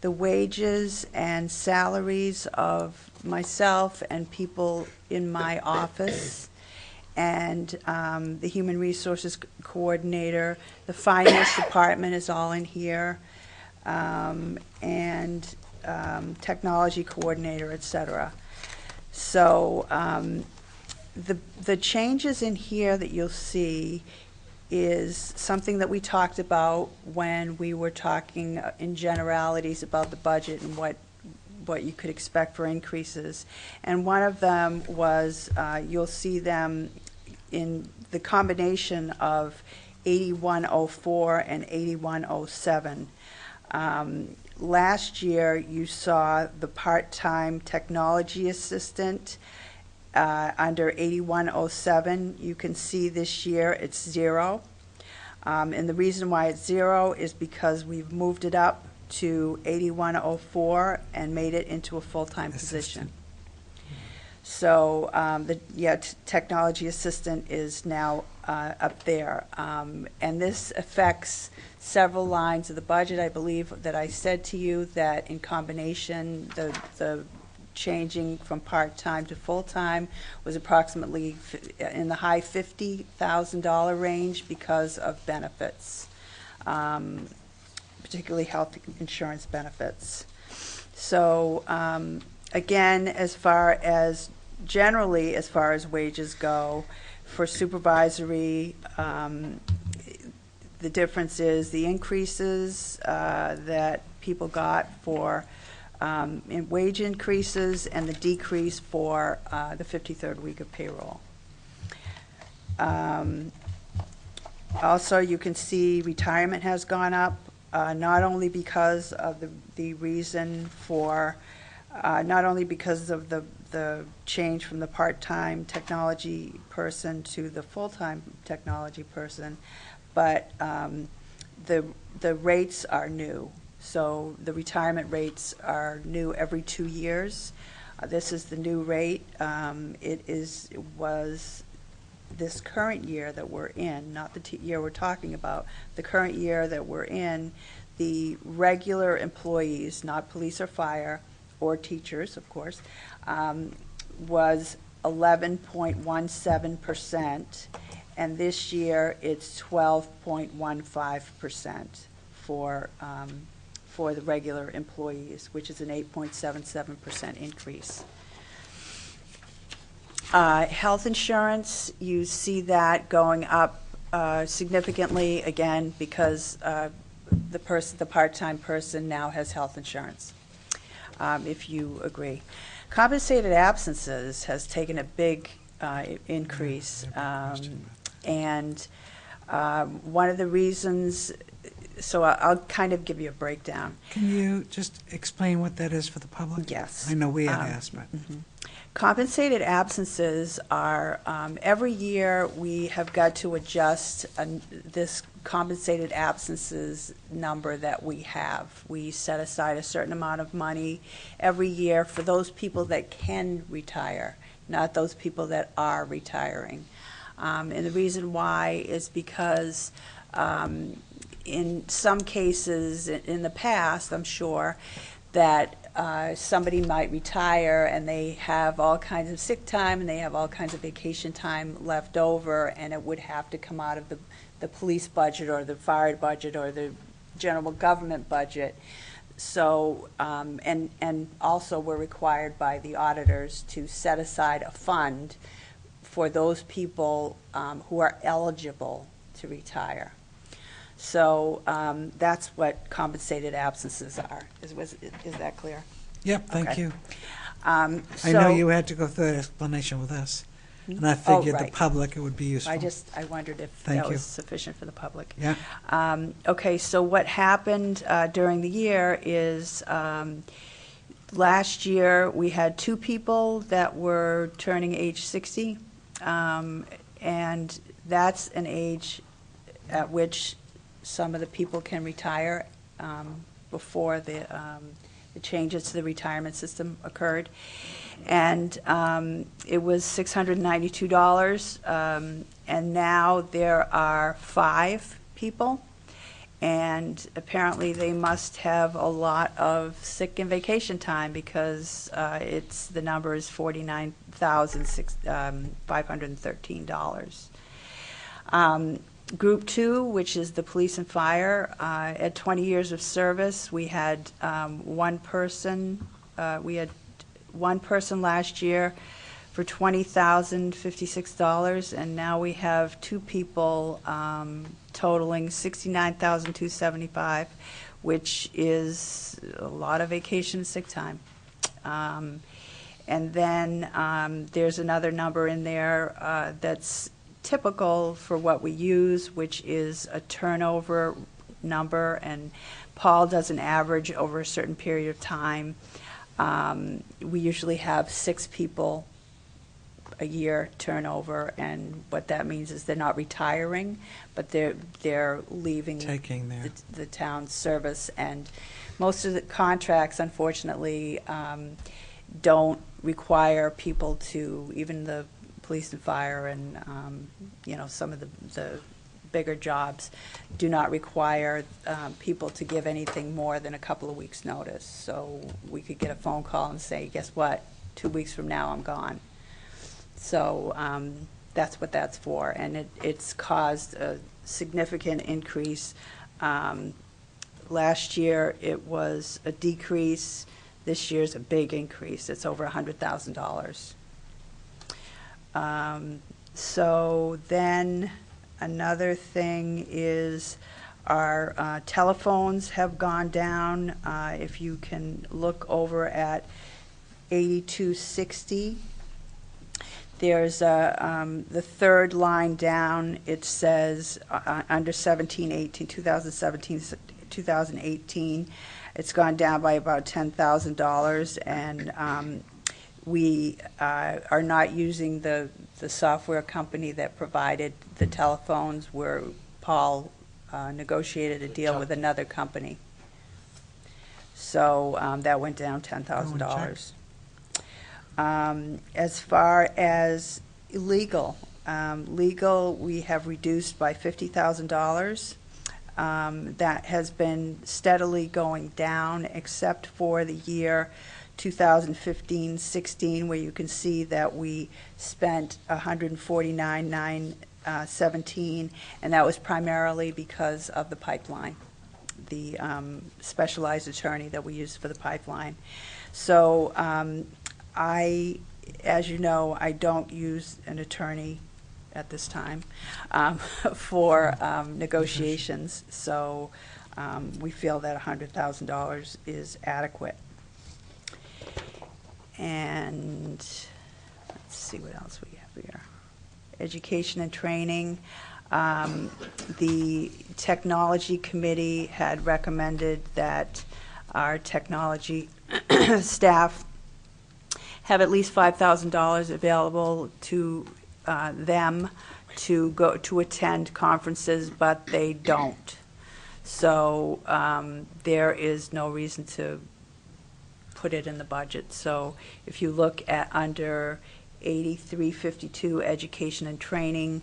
the wages and salaries of myself and people in my office, and the Human Resources Coordinator. The Finance Department is all in here, and Technology Coordinator, et cetera. So the changes in here that you'll see is something that we talked about when we were talking in generalities about the budget and what you could expect for increases. And one of them was, you'll see them in the combination of 8104 and 8107. Last year, you saw the part-time technology assistant under 8107. You can see this year it's 0. And the reason why it's 0 is because we've moved it up to 8104 and made it into a full-time position. So technology assistant is now up there. And this affects several lines of the budget. I believe that I said to you that in combination, the changing from part-time to full-time was approximately in the high $50,000 range because of benefits, particularly health insurance benefits. So again, as far as wages go, for supervisory, the difference is the increases that people got for in wage increases and the decrease for the 53rd week of payroll. Also, you can see retirement has gone up, not only because of the reason for, not only because of the change from the part-time technology person to the full-time technology person, but the rates are new. So the retirement rates are new every 2 years. This is the new rate. It was this current year that we're in, not the year we're talking about, the current year that we're in, the regular employees, not police or fire, or teachers, of course, was 11.17%, and this year it's 12.15% for the regular employees, which is an 8.77% increase. Health insurance, you see that going up significantly, again, because the part-time person now has health insurance, if you agree. Compensated absences has taken a big increase, and one of the reasons, so I'll kind of give you a breakdown. Can you just explain what that is for the public? Yes. I know we had asked, but. Compensated absences are, every year we have got to adjust this compensated absences number that we have. We set aside a certain amount of money every year for those people that can retire, not those people that are retiring. And the reason why is because in some cases in the past, I'm sure, that somebody might retire and they have all kinds of sick time and they have all kinds of vacation time left over, and it would have to come out of the police budget or the fire budget or the general government budget. So, and also we're required by the auditors to set aside a fund for those people who are eligible to retire. So that's what compensated absences are. Is that clear? Yep, thank Okay. you. I I know you had to go through that explanation with us, and I figured the right. public it would be useful. I wondered if Thank that you. was sufficient for the public. Yeah. Okay, so what happened during the year is last year we had 2 people that were turning age 60, and that's an age at which some of the people can retire before the changes to the retirement system occurred. And it was $692, and now there are 5 people, and apparently they must have a lot of sick and vacation time because the number is $49,513. Group 2, which is the police and fire, at 20 years of service, we had one person. We had one person last year for $20,056, and now we have 2 people totaling $69,275, which is a lot of vacation and sick time. And then there's another number in there that's typical for what we use, which is a turnover number, and Paul does an average over a certain period of time. We usually have 6 people a year turnover, and what that means is they're not retiring, but they're leaving Taking their the town's service. And most of the contracts, unfortunately, don't require people to, even the police and fire and some of the bigger jobs do not require people to give anything more than a couple of weeks' notice. So we could get a phone call and say, guess what, 2 weeks from now I'm gone. So that's what that's for, and it's caused a significant increase. Last year it was a decrease. This year's a big increase. It's over $100,000. So then another thing is our telephones have gone down. If you can look over at 8260, there's the third line down. It says under 2017-18, it's gone down by about $10,000, and we are not using the software company that provided the telephones, where Paul negotiated a deal with another company. So that went down $10,000. As far as legal, we have reduced by $50,000. That has been steadily going down, except for the year 2015-16, where you can see that we spent $149,900 17, and that was primarily because of the pipeline, the specialized attorney that we use for the pipeline. So as you know, I don't use an attorney at this time for negotiations, so we feel that $100,000 is adequate. And let's see what else we have here. Education and training. The technology committee had recommended that our technology staff have at least $5,000 available to them to go to attend conferences, but they don't. So there is no reason to put it in the budget. So if you look at under 8352 education and training,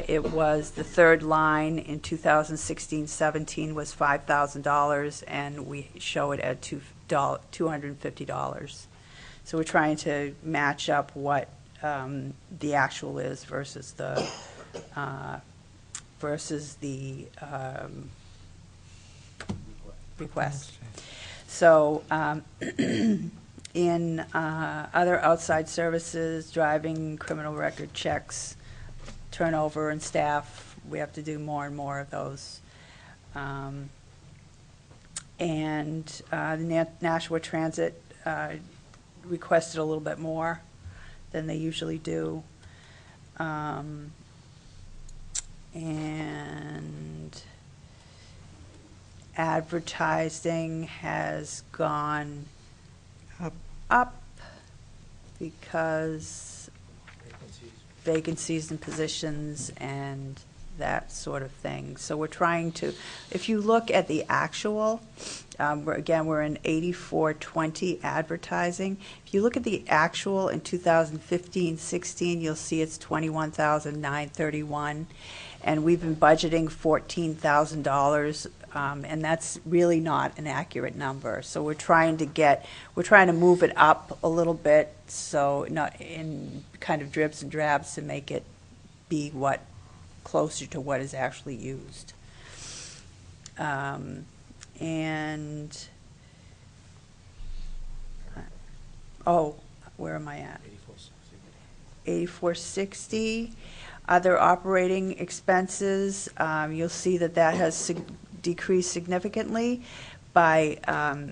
it was the third line in 2016-17 was $5,000, and we show it at $250. So we're trying to match up what the actual is versus the request. So in other outside services, driving, criminal record checks, turnover and staff, we have to do more and more of those. And the Nashua Transit requested a little bit more than they usually do. And advertising has gone up because vacancies in positions and that sort of thing. So we're trying to, if you look at the actual, we're in 8420 advertising. If you look at the actual in 2015-16, you'll see it's $21,931, and we've been budgeting $14,000, and that's really not an accurate number. So we're trying to move it up a little bit, so not in kind of dribs and drabs to make it be closer to what is actually used. Where am I at? 8460. Other operating expenses, you'll see that has decreased significantly by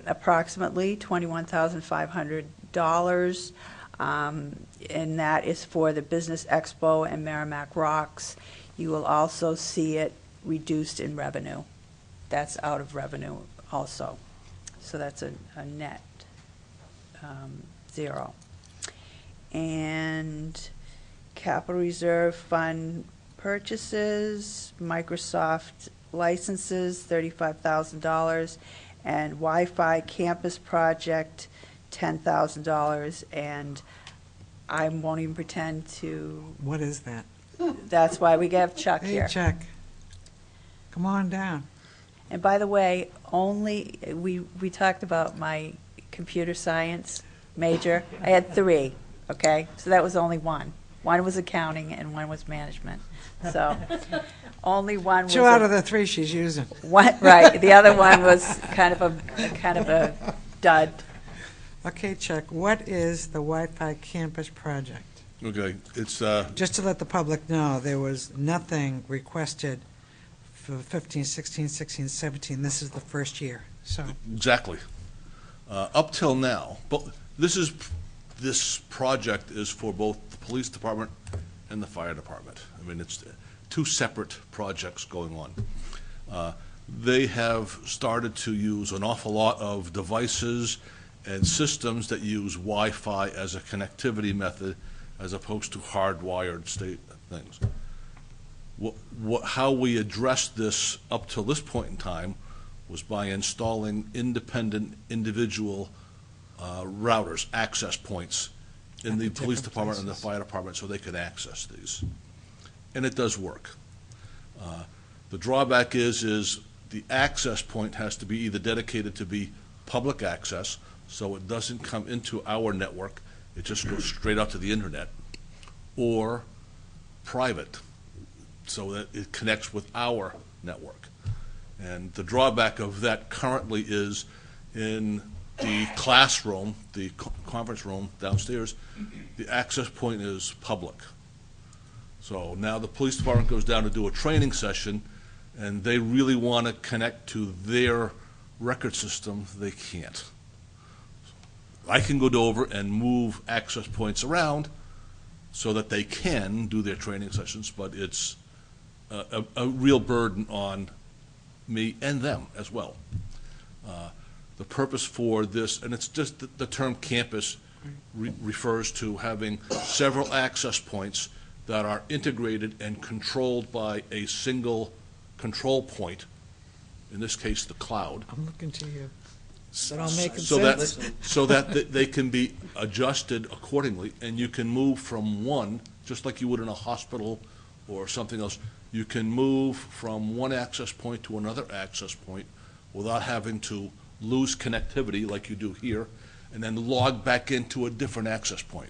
approximately $21,500, and that is for the Business Expo and Merrimack Rocks. You will also see it reduced in revenue. That's out of revenue also. So that's a net zero. And capital reserve fund purchases, Microsoft licenses, $35,000, and Wi-Fi campus project, $10,000. And I won't even pretend to. What is that? That's why we have Chuck Hey, here. Chuck, come on down. And by the way, we talked about my computer science major. I had 3, okay? So that was only one. One was accounting and one was management. So only one was 2 out of the 3 she's using. one, right. The other one was kind of a dud. Okay, Chuck, what is the Wi-Fi campus project? Okay, it's, Just to let the public know, there was nothing requested for 15, 16, 16, 17. This is the first year, so. exactly. Up till now, but this project is for both the police department and the fire department. I mean, it's 2 separate projects going on. They have started to use an awful lot of devices and systems that use Wi-Fi as a connectivity method as opposed to hardwired state things. How we addressed this up till this point in time was by installing independent individual routers, access points in the police department and the fire department so they could access these. And it does work. The drawback is the access point has to be either dedicated to be public access, so it doesn't come into our network, it just goes straight out to the internet, or private, so that it connects with our network. And the drawback of that currently is in the classroom, the conference room downstairs, the access point is public. So now the police department goes down to do a training session, and they really want to connect to their record system, they can't. I can go over and move access points around so that they can do their training sessions, but it's a real burden on me and them as well. The purpose for this, and it's just the term campus refers to having several access points that are integrated and controlled by a single control point, in this case, the cloud. I'm looking to you. That all making So sense? so that they can be adjusted accordingly, and you can move from one, just like you would in a hospital or something else, you can move from one access point to another access point without having to lose connectivity like you do here, and then log back into a different access point.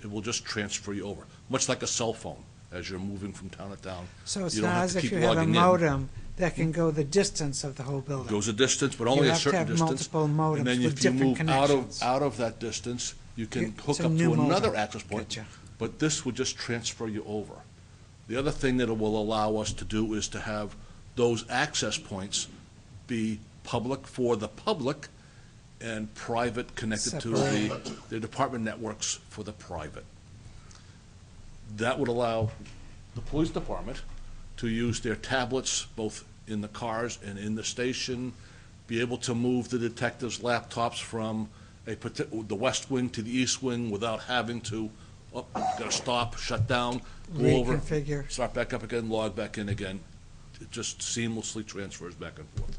It will just transfer you over, much like a cell phone, as you're moving from town to town. So it's You don't not have as to if keep you have a logging in. modem that can go the distance of the whole building. Goes a distance, but only a certain You have to have distance. multiple modems And then with if you different move connections. out of that distance, you can It's hook a up new to another modem. access point. Gotcha. But this would just transfer you over. The other thing that it will allow us to do is to have those access points be public for the public and private connected to the department networks for the private. That would allow the police department to use their tablets both in the cars and in the station, be able to move the detectives' laptops from the west wing to the east wing without having to, gotta stop, shut down, go over, Reconfigure. start back up again, log back in again. It just seamlessly transfers back and forth.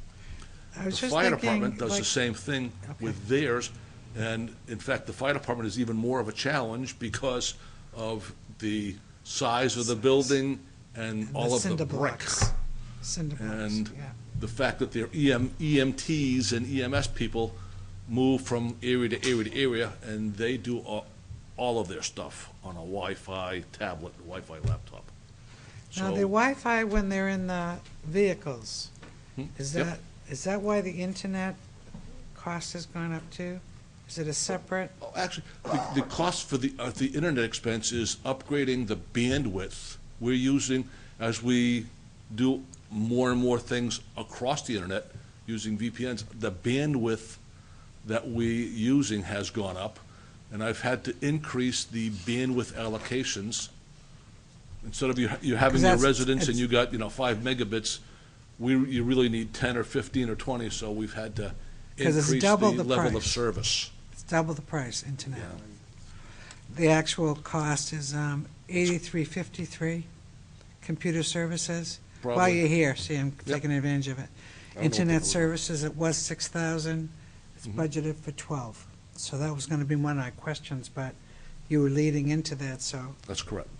I was The just fire thinking, department does the like- same thing with theirs, and in fact, the fire department is even more of a challenge because of the size of the building and all of the cinder brick. blocks. Cinder blocks, And yeah. the fact that their EMTs and EMS people move from area to area to area, and they do all of their stuff on a Wi-Fi tablet, Wi-Fi laptop. Now, the So, Wi-Fi when they're in the vehicles, is Yep. that why the internet cost has gone up too? Is it a separate? actually, the cost for the internet expense is upgrading the bandwidth we're using as we do more and more things across the internet using VPNs. The bandwidth that we using has gone up, and I've had to increase the bandwidth allocations. Instead of you having your that's- residence and it's- you got, 5 megabits, you really need 10 or 15 or 20, so we've had to 'Cause it's increase the double the level of price. service. It's double the price, internet. The actual cost is $83.53, computer services. While Probably. you're here, see, I'm Yep. taking advantage of it. I don't know what Internet the- services, it was 6,000, it's Mhm. budgeted for 12. So that was gonna be one of my questions, but you were leading into that, so. That's correct.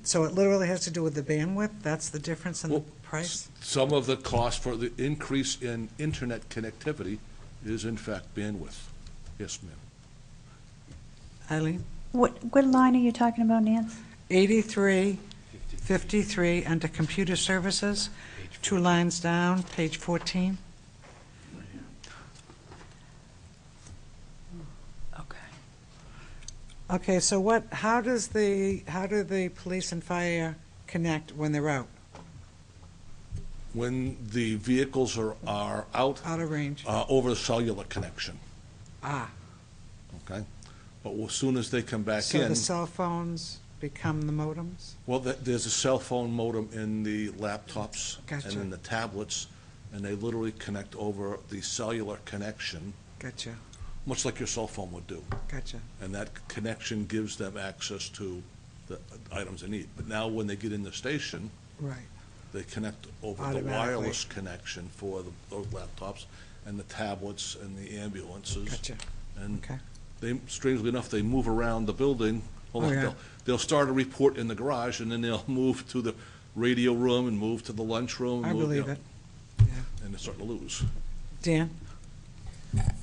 So it literally has to do with the bandwidth? That's the difference in the Well, price? Some of the cost for the increase in internet connectivity is in fact bandwidth. Yes, ma'am. Eileen? What line are you talking about, Nance? 8353 under computer services, 2 lines down, page 14. Okay, so how do the police and fire connect when they're out When the vehicles are out of range? over the cellular connection, Ah, okay? But as soon as they come back so in, the cell phones become the modems? well, there's a cell phone modem in the laptops and Gotcha. in the tablets, and they literally connect over the cellular connection, Gotcha, much like your cell phone would do. gotcha. And that connection gives them access to the items they need. But now when they get in the station, Right. they connect over the Automatically. wireless connection for those laptops and the tablets and the ambulances. Gotcha. And Okay. they, strangely enough, they move around the building. Hold Oh, on, yeah. they'll start a report in the garage, and then they'll move to the radio room and move to the lunchroom. I move, believe you know, it. And they're starting to lose. Dan?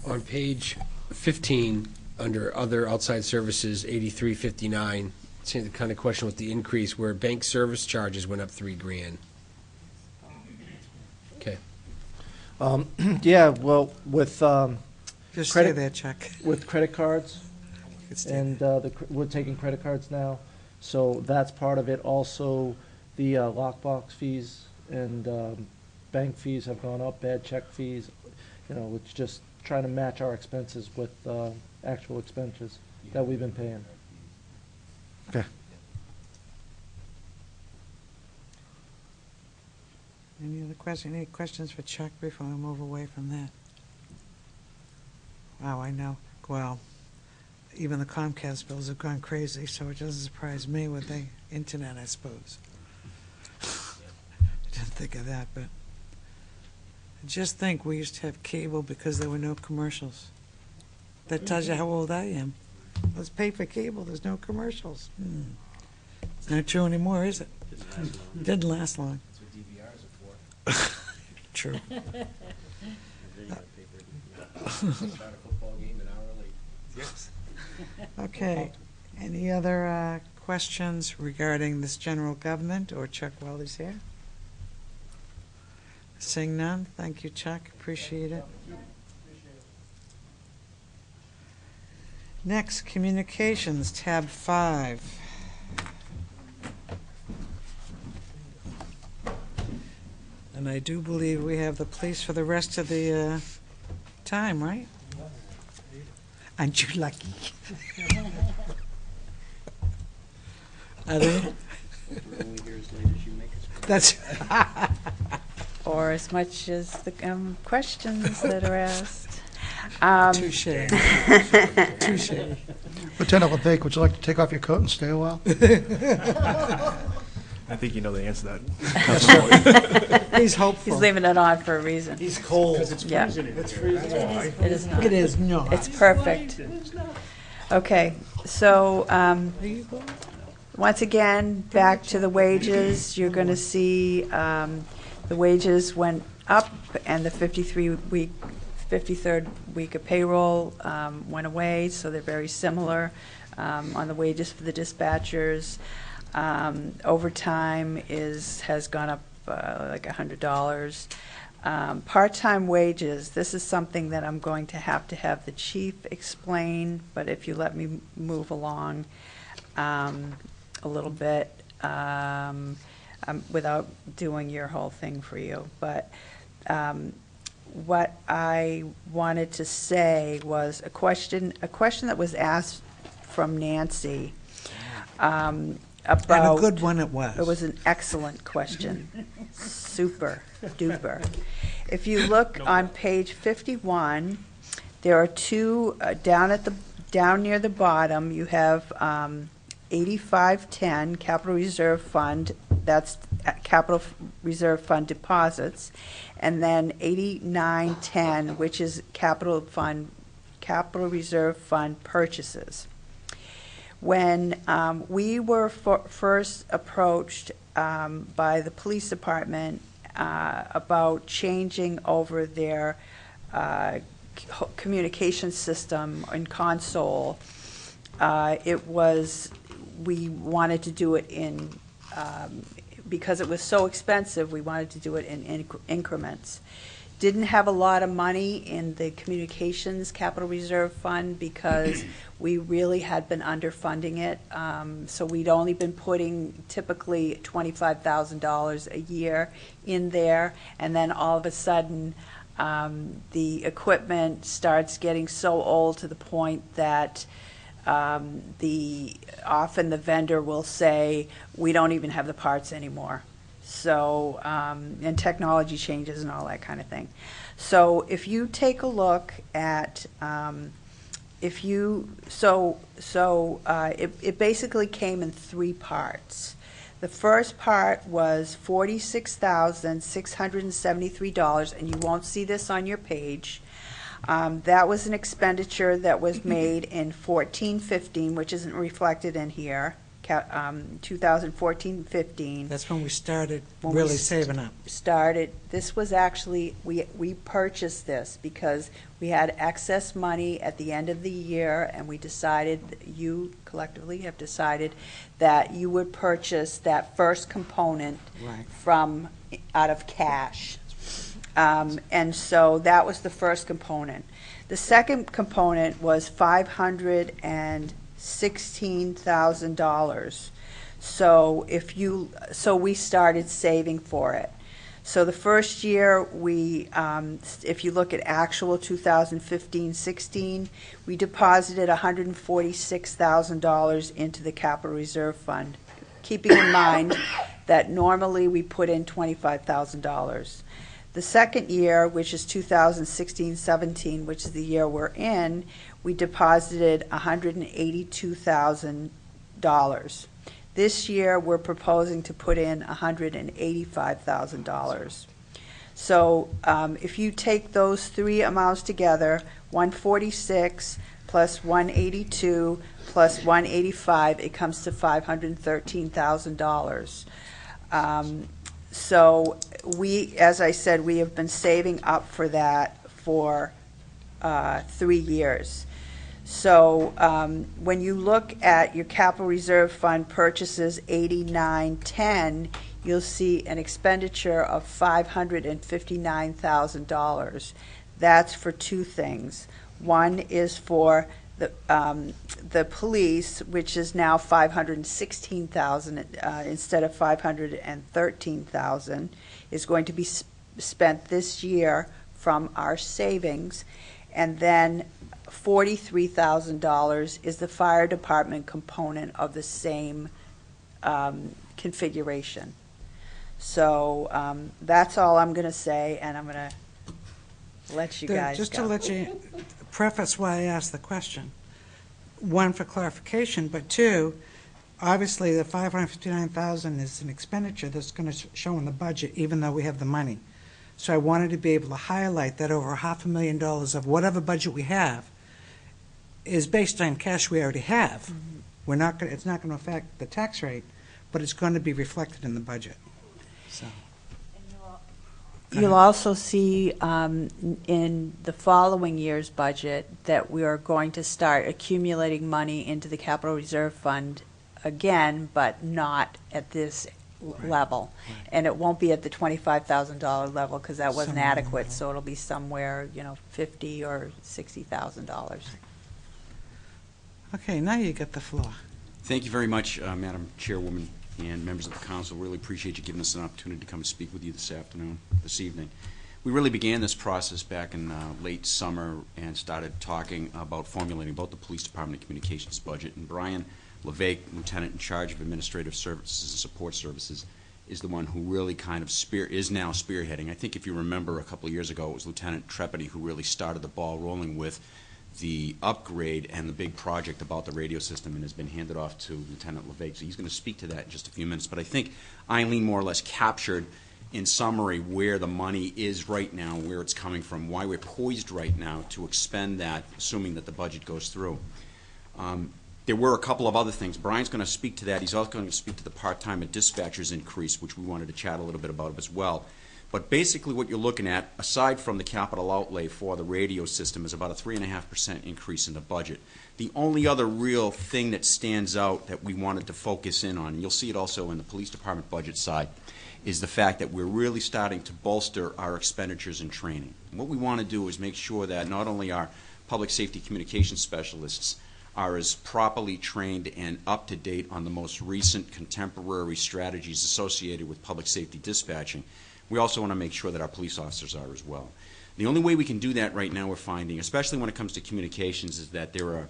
On page 15, under other outside services, 8359, same kind of question with the increase where bank service charges went up $3,000. Okay. Yeah, well, with, Just Credit- stay there, Chuck. with credit cards, Could stay and we're taking credit cards now, so that's part of it. Also, the lockbox fees and bank fees have gone up, bad check fees. You know, it's just trying to match our expenses with actual expenses that we've been paying. Okay. Any questions for Chuck before I move away from that? Wow, I know. Well, even the Comcast bills have gone crazy, so it doesn't surprise me with the internet, I suppose. I didn't think of that, but just think we used to have cable because there were no commercials. That tells you how old I am. Let's pay for cable, there's no commercials. It's not true anymore, is it? Didn't last long. True. Okay, any other questions regarding this general government or Chuck while he's here? Seeing none, thank you, Chuck, appreciate it. Next, communications, tab 5. And I do believe we have the police for the rest of the time, right? Aren't you lucky? Are they? That's. Or as much as the questions that are asked. Touche. Touche. Lieutenant LeVake, would you like to take off your coat and stay a while? I think you know the answer to that. He's hopeful. He's leaving it on for a reason. He's cold. Yeah. It's freezing. It is not. It is not. It's perfect. Okay, so once again, back to the wages. You're going to see the wages went up, and the 53rd week of payroll went away, so they're very similar on the wages for the dispatchers. Overtime has gone up like $100. Part-time wages, this is something that I'm going to have the chief explain, but if you let me move along a little bit without doing your whole thing for you. But what I wanted to say was a question that was asked from Nancy about, and a good one it was. It was an excellent question. Super duper. If you look on page 51, there are two down near the bottom. You have 8510 Capital Reserve Fund. That's Capital Reserve Fund deposits, and then 8910, which is Capital Reserve Fund purchases. When we were first approached by the police department about changing over their communication system in console, we wanted to do it in, because it was so expensive, we wanted to do it in increments. Didn't have a lot of money in the communications capital reserve fund because we really had been underfunding it. So we'd only been putting typically $25,000 a year in there, and then all of a sudden the equipment starts getting so old to the point that often the vendor will say, we don't even have the parts anymore. So, and technology changes and all that kind of thing. So if you take a look at, it basically came in three parts. The first part was $46,673, and you won't see this on your page. That was an expenditure that was made in 14-15, which isn't reflected in here. 2014-15. That's when we started When we really saving up. Started, this was actually, we purchased this because we had excess money at the end of the year, and we decided, you collectively have decided, that you would purchase that first component Right. from, out of cash. And so that was the first component. The second component was $516,000. So we started saving for it. So the first year, if you look at actual 2015-16, we deposited $146,000 into the capital reserve fund, keeping in mind that normally we put in $25,000. The second year, which is 2016-17, which is the year we're in, we deposited $182,000. This year, we're proposing to put in $185,000. So if you take those three amounts together, 146 plus 182 plus 185, it comes to $513,000. So we, as I said, we have been saving up for that for 3 years. So when you look at your capital reserve fund purchases 8910, you'll see an expenditure of $559,000. That's for two things. One is for the police, which is now $516,000 instead of $513,000, is going to be spent this year from our savings, and then $43,000 is the fire department component of the same configuration. So that's all I'm going to say, and I'm going to let you guys Just go. to let you preface why I asked the question. One, for clarification, but two, obviously the $559,000 is an expenditure that's going to show in the budget, even though we have the money. So I wanted to be able to highlight that over $500,000 of whatever budget we have is based on cash we already have. Mm-hmm. We're not going. It's not going to affect the tax rate, but it's going to be reflected in the budget. So. You'll also see in the following year's budget that we are going to start accumulating money into the capital reserve fund again, but not at this level. Right. And it won't be at the $25,000 level because that wasn't Somewhere in the adequate, middle. so it'll be somewhere, $50,000 or $60,000. Okay, now you get the floor. Thank you very much, Madam Chairwoman and members of the council. Really appreciate you giving us an opportunity to come and speak with you this evening. We really began this process back in late summer and started talking about formulating both the police department and communications budget. And Brian LeVake, lieutenant in charge of administrative services and support services, is the one who really kind of is now spearheading. I think if you remember a couple of years ago, it was Lieutenant Trepidi who really started the ball rolling with the upgrade and the big project about the radio system, and has been handed off to Lieutenant LeVake. So he's going to speak to that in just a few minutes. But I think Eileen more or less captured in summary where the money is right now, where it's coming from, why we're poised right now to expend that, assuming that the budget goes through. There were a couple of other things. Brian's going to speak to that. He's also going to speak to the part-time and dispatchers increase, which we wanted to chat a little bit about as well. But basically what you're looking at, aside from the capital outlay for the radio system, is about a 3.5% increase in the budget. The only other real thing that stands out that we wanted to focus in on, and you'll see it also in the police department budget side, is the fact that we're really starting to bolster our expenditures in training. And what we want to do is make sure that not only our public safety communications specialists are as properly trained and up to date on the most recent contemporary strategies associated with public safety dispatching, we also want to make sure that our police officers are as well. The only way we can do that right now, we're finding, especially when it comes to communications, is that there are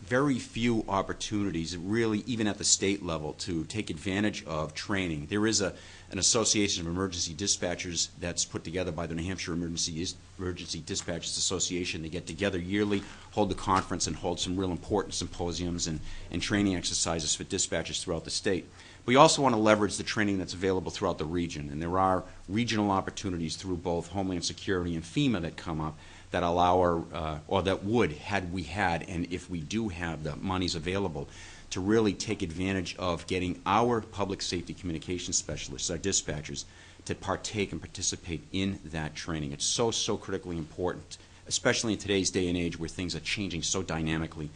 very few opportunities, really, even at the state level, to take advantage of training. There is an association of emergency dispatchers that's put together by the New Hampshire Emergency Dispatchers Association. They get together yearly, hold a conference, and hold some real important symposiums and training exercises for dispatchers throughout the state. We also want to leverage the training that's available throughout the region, and there are regional opportunities through both Homeland Security and FEMA that come up that allow or that would, had we had, and if we do have the monies available, to really take advantage of getting our public safety communication specialists, our dispatchers, to partake and participate in that training. It's so, so critically important, especially in today's day and age where things are changing so dynamically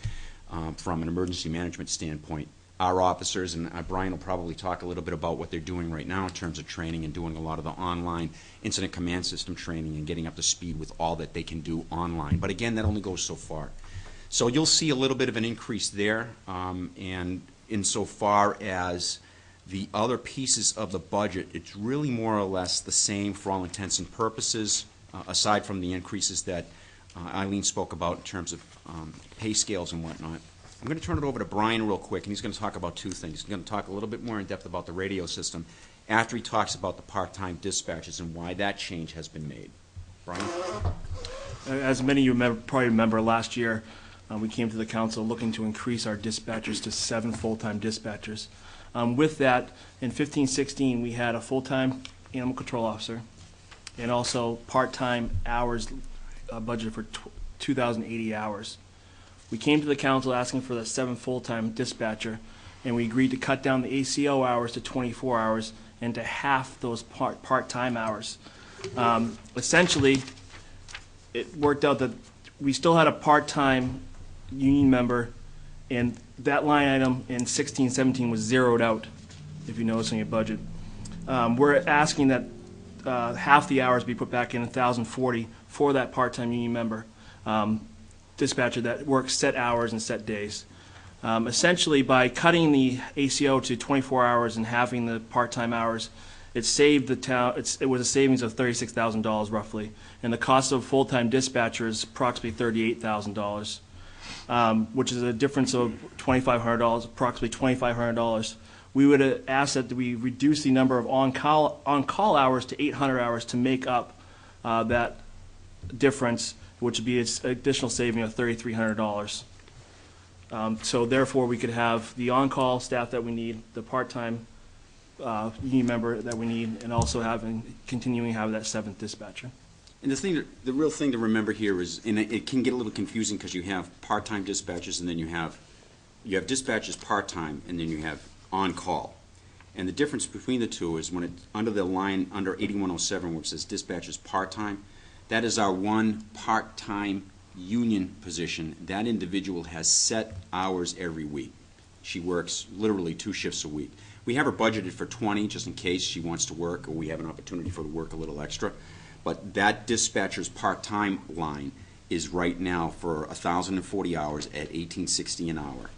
from an emergency management standpoint. Our officers, and Brian will probably talk a little bit about what they're doing right now in terms of training and doing a lot of the online incident command system training and getting up to speed with all that they can do online. But again, that only goes so far. So you'll see a little bit of an increase there, and insofar as the other pieces of the budget, it's really more or less the same for all intents and purposes, aside from the increases that Eileen spoke about in terms of pay scales and whatnot. I'm going to turn it over to Brian real quick, and he's going to talk about two things. He's going to talk a little bit more in depth about the radio system after he talks about the part-time dispatches and why that change has been made. Brian? As many of you probably remember, last year we came to the council looking to increase our dispatchers to 7 full-time dispatchers. With that, in 15-16, we had a full-time animal control officer and also part-time hours budgeted for 2,080 hours. We came to the council asking for the 7 full-time dispatcher, and we agreed to cut down the ACO hours to 24 hours and to half those part-time hours. Essentially, it worked out that we still had a part-time union member, and that line item in 16-17 was zeroed out, if you notice in your budget. We're asking that half the hours be put back in, 1,040, for that part-time union member dispatcher that works set hours and set days. Essentially, by cutting the ACO to 24 hours and halving the part-time hours, it saved the town. It was a savings of $36,000 roughly, and the cost of full-time dispatcher is approximately $38,000, which is a difference of $2,500, approximately $2,500. We would ask that we reduce the number of on-call hours to 800 hours to make up that difference, which would be an additional saving of $3,300. So therefore, we could have the on-call staff that we need, the part-time union member that we need, and also continuing to have that 7th dispatcher. And the real thing to remember here is, and it can get a little confusing because you have part-time dispatchers and then you have dispatchers part-time and then you have on-call. And the difference between the two is when it's under the line under 8107, which says dispatchers part-time, that is our one part-time union position. That individual has set hours every week. She works literally 2 shifts a week. We have her budgeted for 20 just in case she wants to work or we have an opportunity for her to work a little extra. But that dispatcher's part-time line is right now for 1,040 hours at $18.60 an hour.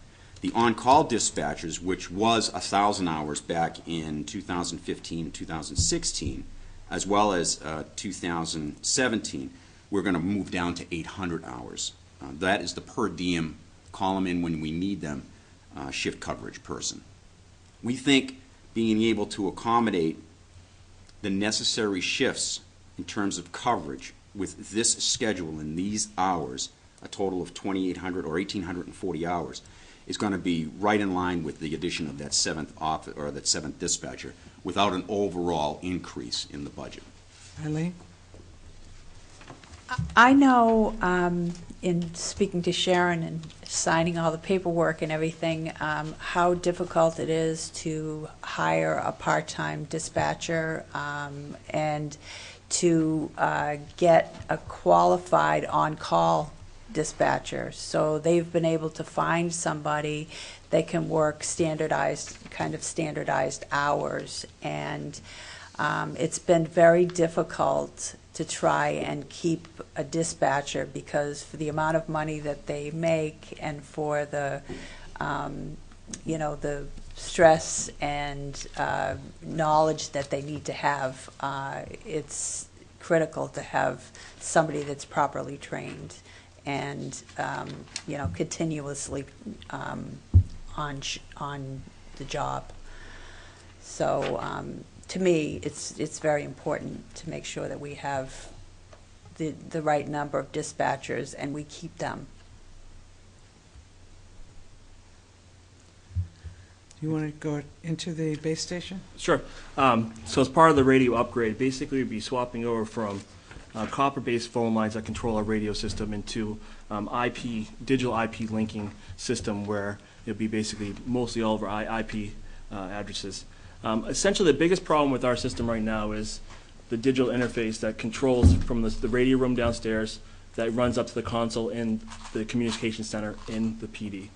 The on-call dispatchers, which was 1,000 hours back in 2015 and 2016, as well as 2017, we're going to move down to 800 hours. That is the per diem, call them in when we need them, shift coverage person. We think being able to accommodate the necessary shifts in terms of coverage with this schedule and these hours, a total of 2,800 or 1,840 hours, is going to be right in line with the addition of that 7th dispatcher without an overall increase in the budget. Eileen? I know, in speaking to Sharon and signing all the paperwork and everything, how difficult it is to hire a part-time dispatcher and to get a qualified on-call dispatcher. So they've been able to find somebody that can work standardized hours, and it's been very difficult to try and keep a dispatcher because for the amount of money that they make and for the the stress and knowledge that they need to have, it's critical to have somebody that's properly trained and continuously on the job. So to me, it's very important to make sure that we have the right number of dispatchers and we keep them. You want to go into the base station? Sure. So as part of the radio upgrade, basically we'd be swapping over from copper-based phone lines that control our radio system into digital IP linking system where it'll be basically mostly all of our IP addresses. Essentially, the biggest problem with our system right now is the digital interface that controls from the radio room downstairs that runs up to the console in the communication center in the PD.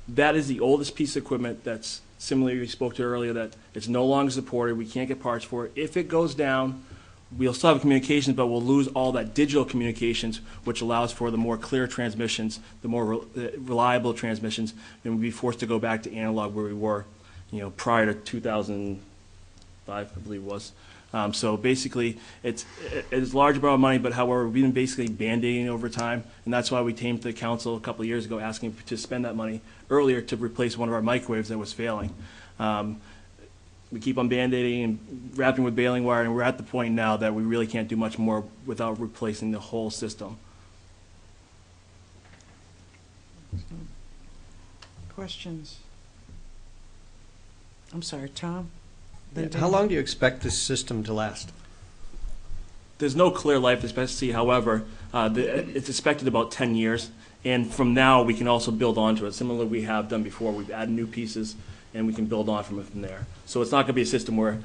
That is the oldest piece of equipment that's similarly we spoke to earlier, that it's no longer supported. We can't get parts for it. If it goes down, we'll still have communications, but we'll lose all that digital communications, which allows for the more clear transmissions, the more reliable transmissions, and we'd be forced to go back to analog where we were, prior to 2005, I believe it was. So basically, it's a large amount of money, but however, we've been basically band-aiding over time, and that's why we came to the council a couple of years ago asking to spend that money earlier to replace one of our microwaves that was failing. We keep on band-aiding and wrapping with baling wire, and we're at the point now that we really can't do much more without replacing the whole system. Questions? I'm sorry, Tom? How long do you expect this system to last? There's no clear life expectancy. However, it's expected about 10 years. And from now, we can also build onto it. Similar we have done before. We've added new pieces, and we can build on from it from there. So it's not going to be a system where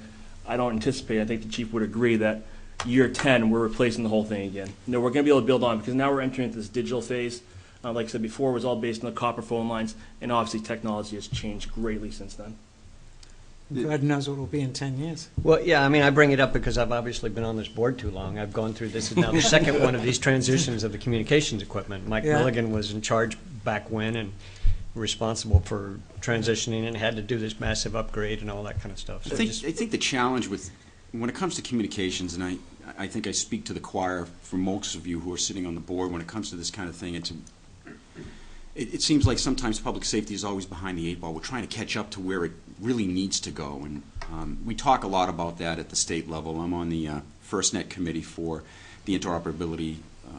I don't anticipate, I think the chief would agree, that year 10, we're replacing the whole thing again. No, we're going to be able to build on because now we're entering into this digital phase. Like I said before, it was all based on the copper phone lines, and obviously technology has changed greatly since then. God knows what will be in 10 years. Well, yeah, I mean, I bring it up because I've obviously been on this board too long. I've gone through this is now the second one of these transitions of the communications equipment. Mike Milligan was in charge back when and responsible for transitioning and had to do this massive upgrade and all that kind of stuff. So I think the challenge when it comes to communications, and I think I speak to the choir for most of you who are sitting on the board, when it comes to this kind of thing, it seems like sometimes public safety is always behind the 8 ball. We're trying to catch up to where it really needs to go, and we talk a lot about that at the state level. I'm on the FirstNet committee for the interoperability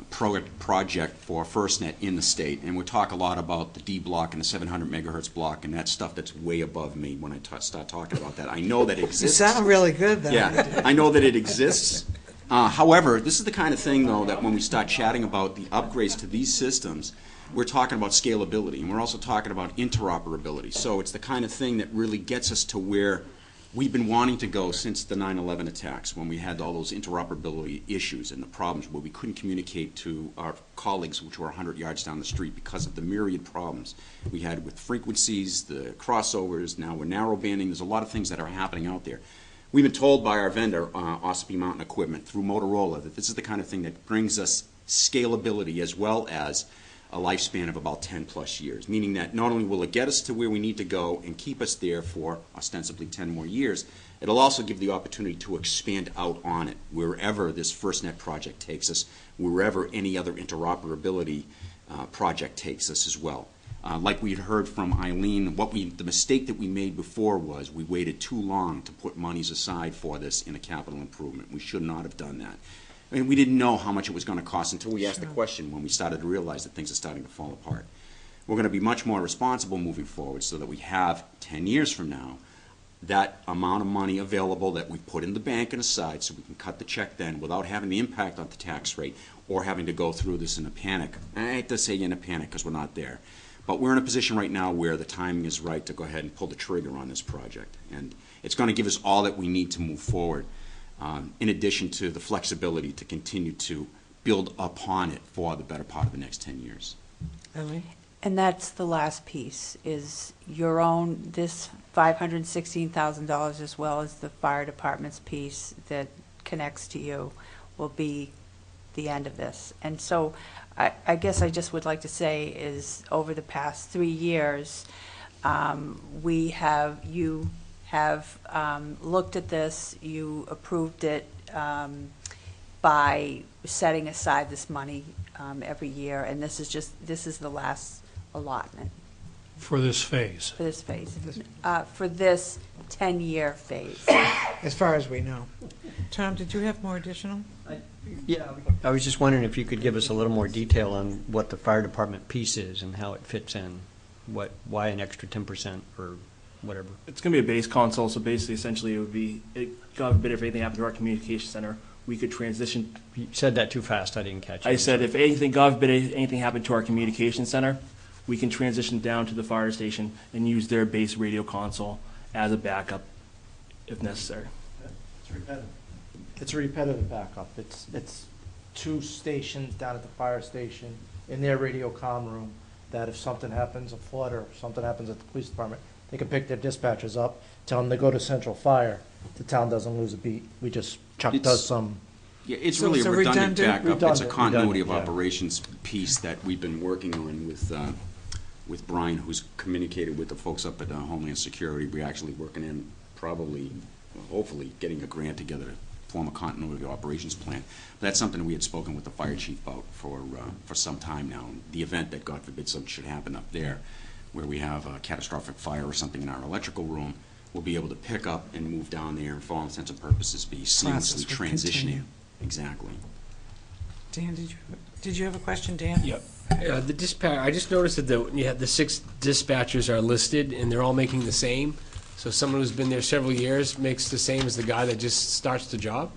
project for FirstNet in the state, and we talk a lot about the D block and the 700 megahertz block, and that stuff that's way above me when I start talking about that. I know that it exists. You sound really good, though. Yeah, I know that it exists. However, this is the kind of thing, though, that when we start chatting about the upgrades to these systems, we're talking about scalability, and we're also talking about interoperability. So it's the kind of thing that really gets us to where we've been wanting to go since the 9/11 attacks, when we had all those interoperability issues and the problems where we couldn't communicate to our colleagues which were 100 yards down the street because of the myriad problems we had with frequencies, the crossovers. Now we're narrow banding. There's a lot of things that are happening out there. We've been told by our vendor, Ossipee Mountain Equipment, through Motorola, that this is the kind of thing that brings us scalability as well as a lifespan of about 10 plus years, meaning that not only will it get us to where we need to go and keep us there for ostensibly 10 more years, it'll also give the opportunity to expand out on it wherever this FirstNet project takes us, wherever any other interoperability project takes us as well. Like we had heard from Eileen, the mistake that we made before was we waited too long to put monies aside for this in a capital improvement. We should not have done that. I mean, we didn't know how much it was going to cost until we asked the question when we started to realize that things are starting to fall apart. We're going to be much more responsible moving forward so that we have 10 years from now that amount of money available that we put in the bank and aside so we can cut the check then without having the impact on the tax rate or having to go through this in a panic. I hate to say in a panic because we're not there. But we're in a position right now where the timing is right to go ahead and pull the trigger on this project. And it's going to give us all that we need to move forward. In addition to the flexibility to continue to build upon it for the better part of the next 10 years. Ellie? And that's the last piece, is your own, this $516,000 as well as the fire department's piece that connects to you will be the end of this. And so I guess I just would like to say is over the past 3 years, you have looked at this, you approved it by setting aside this money every year, and this is the last allotment. For this phase. For this phase. For this 10-year phase. As far as we know. Tom, did you have more additional? Yeah, I was just wondering if you could give us a little more detail on what the fire department piece is and how it fits in. Why an extra 10% or whatever? It's going to be a base console, so basically, essentially, it would be, God forbid, if anything happened to our communication center, we could transition. You said that too fast, I didn't catch it. I said if anything, God forbid, anything happened to our communication center, we can transition down to the fire station and use their base radio console as a backup if necessary. It's repetitive. It's a repetitive backup. It's 2 stations down at the fire station in their radio comm room that if something happens, a flood or something happens at the police department, they can pick their dispatchers up, tell them to go to central fire. The town doesn't lose a beat. We just, Chuck does some. Yeah, it's So really it's a a redundant redundant- backup. It's a continuity of redundant, yeah. operations piece that we've been working on with Brian, who's communicated with the folks up at Homeland Security. We're actually working in probably, hopefully, getting a grant together to form a continuity of operations plan. But that's something we had spoken with the fire chief about for some time now. The event that, God forbid, something should happen up there, where we have a catastrophic fire or something in our electrical room, we'll be able to pick up and move down there and, for all intents and purposes, be seamlessly Process would transitioning. continue. Exactly. Dan, did you have a question, Dan? Yep. The dispatch, I just noticed that the 6 dispatchers are listed, and they're all making the same. So someone who's been there several years makes the same as the guy that just starts the job?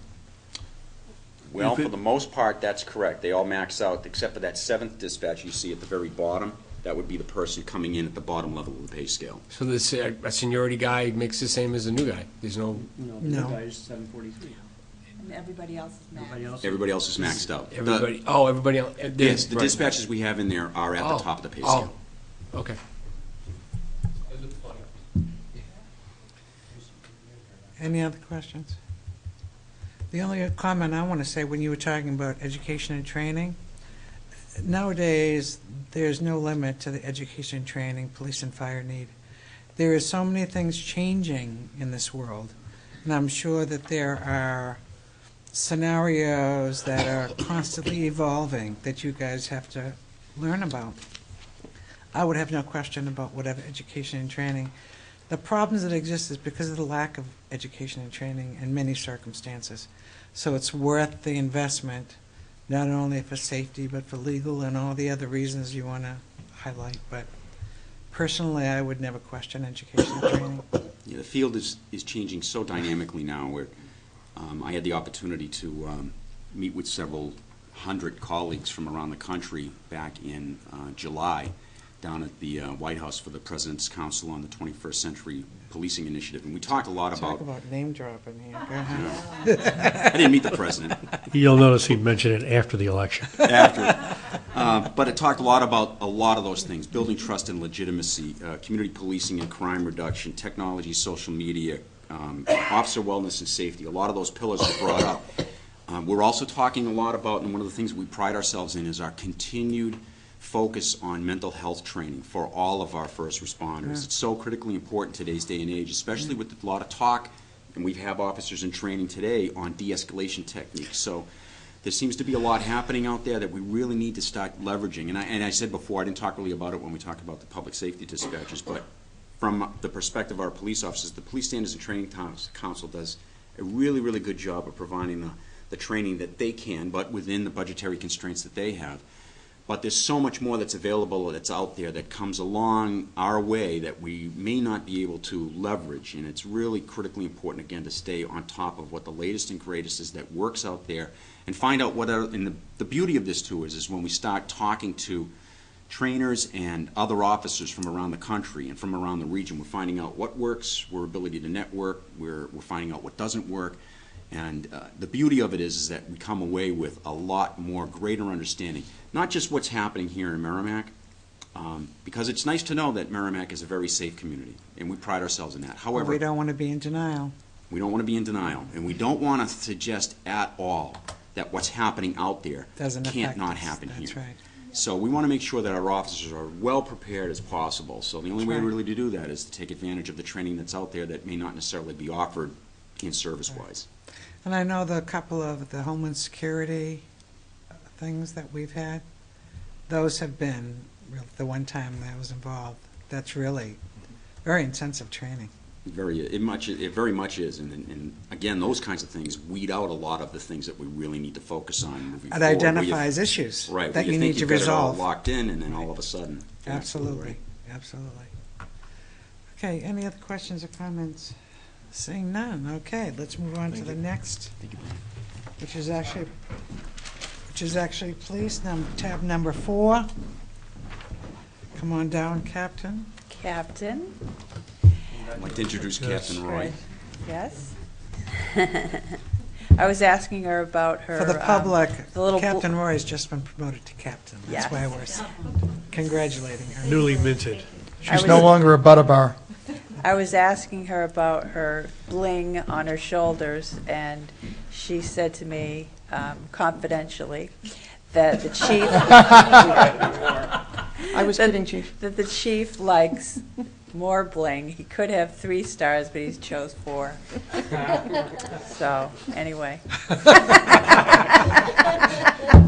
Well, for the most part, that's correct. They all max out, except for that 7th dispatch you see at the very bottom. That would be the person coming in at the bottom level of the pay scale. So this a seniority guy makes the same as a new guy? There's no... No. guy's 743. And everybody else is mad. Everybody else is maxed out. Everybody else... Yes, the right. dispatches we have in there are at the top of the pay Oh, scale. okay. Any other questions? The only comment I want to say, when you were talking about education and training, nowadays, there's no limit to the education and training police and fire need. There are so many things changing in this world, and I'm sure that there are scenarios that are constantly evolving that you guys have to learn about. I would have no question about whatever education and training. The problems that exist is because of the lack of education and training in many circumstances. So it's worth the investment, not only for safety, but for legal and all the other reasons you want to highlight. But personally, I would never question education and training. Yeah, the field is changing so dynamically now where I had the opportunity to meet with several hundred colleagues from around the country back in July down at the White House for the President's Council on the 21st Century Policing Initiative. And we talked a lot Talk about... about name dropping here. Go ahead. I didn't meet the President. You'll notice he mentioned it after the election. But it talked a lot about a lot of those things: building trust and legitimacy, community policing and crime reduction, technology, social media, officer wellness and safety. A lot of those pillars are brought up. We're also talking a lot about, and one of the things we pride ourselves in is our continued focus on mental health training for all of our first responders. It's so critically important in today's day and age, especially with a lot of talk, and we have officers in training today on de-escalation techniques. So there seems to be a lot happening out there that we really need to start leveraging. And I said before, I didn't talk really about it when we talked about the public safety dispatchers, but from the perspective of our police officers, the Police Standards and Training Council does a really, really good job of providing the training that they can, but within the budgetary constraints that they have. But there's so much more that's available, that's out there, that comes along our way that we may not be able to leverage. And it's really critically important, again, to stay on top of what the latest and greatest is that works out there and find out what are, and the beauty of this too is when we start talking to trainers and other officers from around the country and from around the region, we're finding out what works, we're ability to network, we're finding out what doesn't work. And the beauty of it is that we come away with a lot more greater understanding, not just what's happening here in Merrimack, because it's nice to know that Merrimack is a very safe community, and we pride ourselves in that. However, We don't want to be in denial. we don't want to be in denial, and we don't want to suggest at all that what's happening out there Doesn't can't affect not us. happen here. That's right. So we want to make sure that our officers are well prepared as possible. So the only That's way right. really to do that is to take advantage of the training that's out there that may not necessarily be offered in service-wise. And I know the couple of the Homeland Security things that we've had, those have been, the one time that I was involved, that's really very intensive training. It very much is, and again, those kinds of things weed out a lot of the things that we really need to focus on moving It forward. identifies issues Right, that where you think need to you've got it all resolve. locked in, and then all of a sudden. Absolutely, absolutely. Okay, any other questions or comments? Seeing none, okay, let's move on to the next which is actually police, tab number 4. Come on down, Captain. Captain, I'd like to introduce Captain Roy. yes? I was asking her about her. For the public, the little Captain Roy has just been promoted to captain. That's Yes. why we're congratulating her. Newly minted. She's no longer a Buttabar. I was asking her about her bling on her shoulders, and she said to me confidentially that the chief. I was kidding, Chief. That the chief likes more bling. He could have 3 stars, but he chose 4. So, anyway.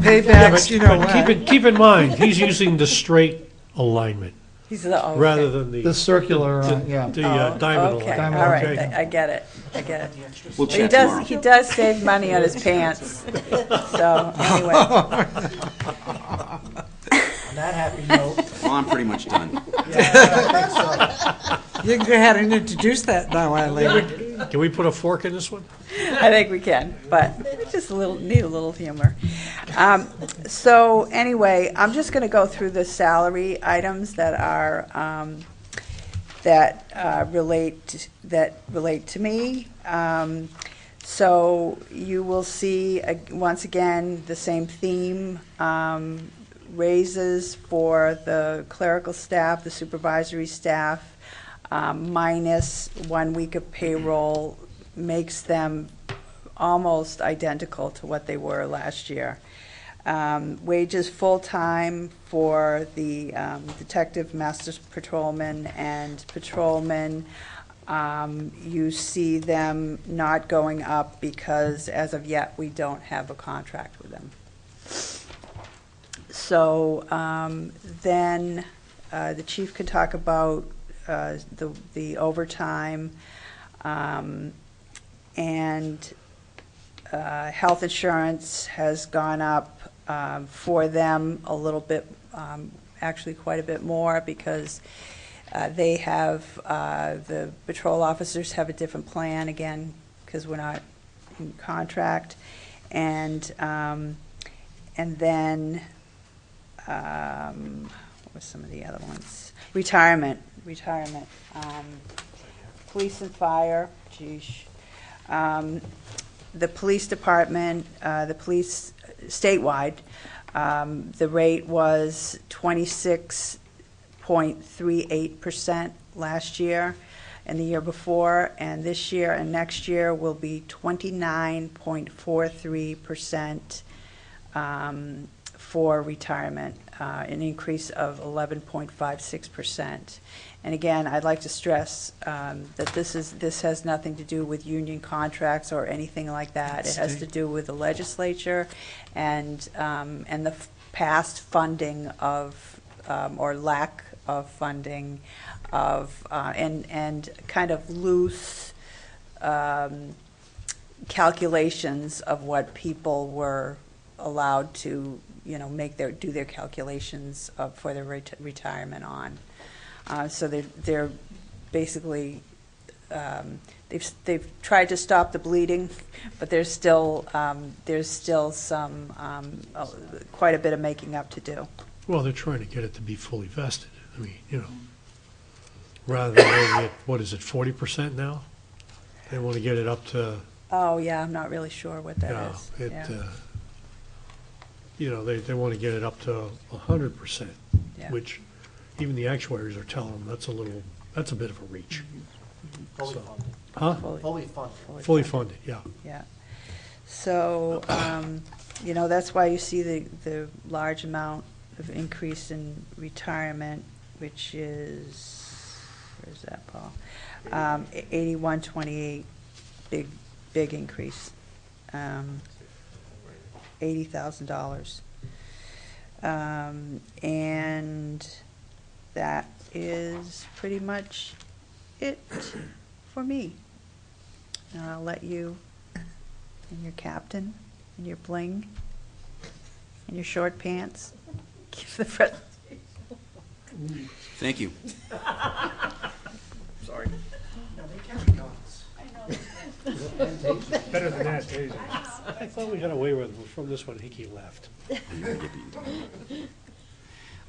Paybacks, you know But what? keep in mind, he's using the straight alignment He's the, okay. rather than the. The circular, the- yeah. The Oh, diamond okay. alignment. All right, Okay. I get it. We'll But he chat does. tomorrow. He does save money on his pants. So anyway, On that happy note. Well, I'm pretty much done. You can go ahead and introduce that now, Eileen. Can we put a fork in this one? I think we can, but it's just need a little humor. So anyway, I'm just going to go through the salary items that are relate to me. So you will see once again the same theme. Raises for the clerical staff, the supervisory staff, minus 1 week of payroll makes them almost identical to what they were last year. Wages full-time for the detective, master patrolman, and patrolman. You see them not going up because as of yet, we don't have a contract with them. So then the chief could talk about the overtime and health insurance has gone up for them a little bit, actually quite a bit more because they have, the patrol officers have a different plan again because we're not in contract. And then what were some of the other ones? Retirement. Police and fire, geesh. The police department, the police statewide, the rate was 26.38% last year and the year before, and this year and next year will be 29.43% for retirement, an increase of 11.56%. And again, I'd like to stress that this has nothing to do with union contracts or anything like that. It has to do with the legislature and the past funding of or lack of funding of and kind of loose calculations of what people were allowed to, do their calculations for their retirement on. So they're basically they've tried to stop the bleeding, but there's still some quite a bit of making up to do. Well, they're trying to get it to be fully vested. I mean, rather than making it, what is it, 40% now? They want to get it up to. Oh yeah, I'm not really sure what that is. They want to get it up to 100%, Yeah. which even the actuaries are telling them that's a bit of a reach. Fully So- funded. Huh? Fully funded. Fully funded, yeah. Yeah. So, that's why you see the large amount of increase in retirement, which is, where's that, Paul? 8128, big increase. $80,000. And that is pretty much it for me. And I'll let you and your captain and your bling and your short pants give the presentation. Thank you. Sorry. Better than that, tasers. I thought we got away with it from this one, Hickey left.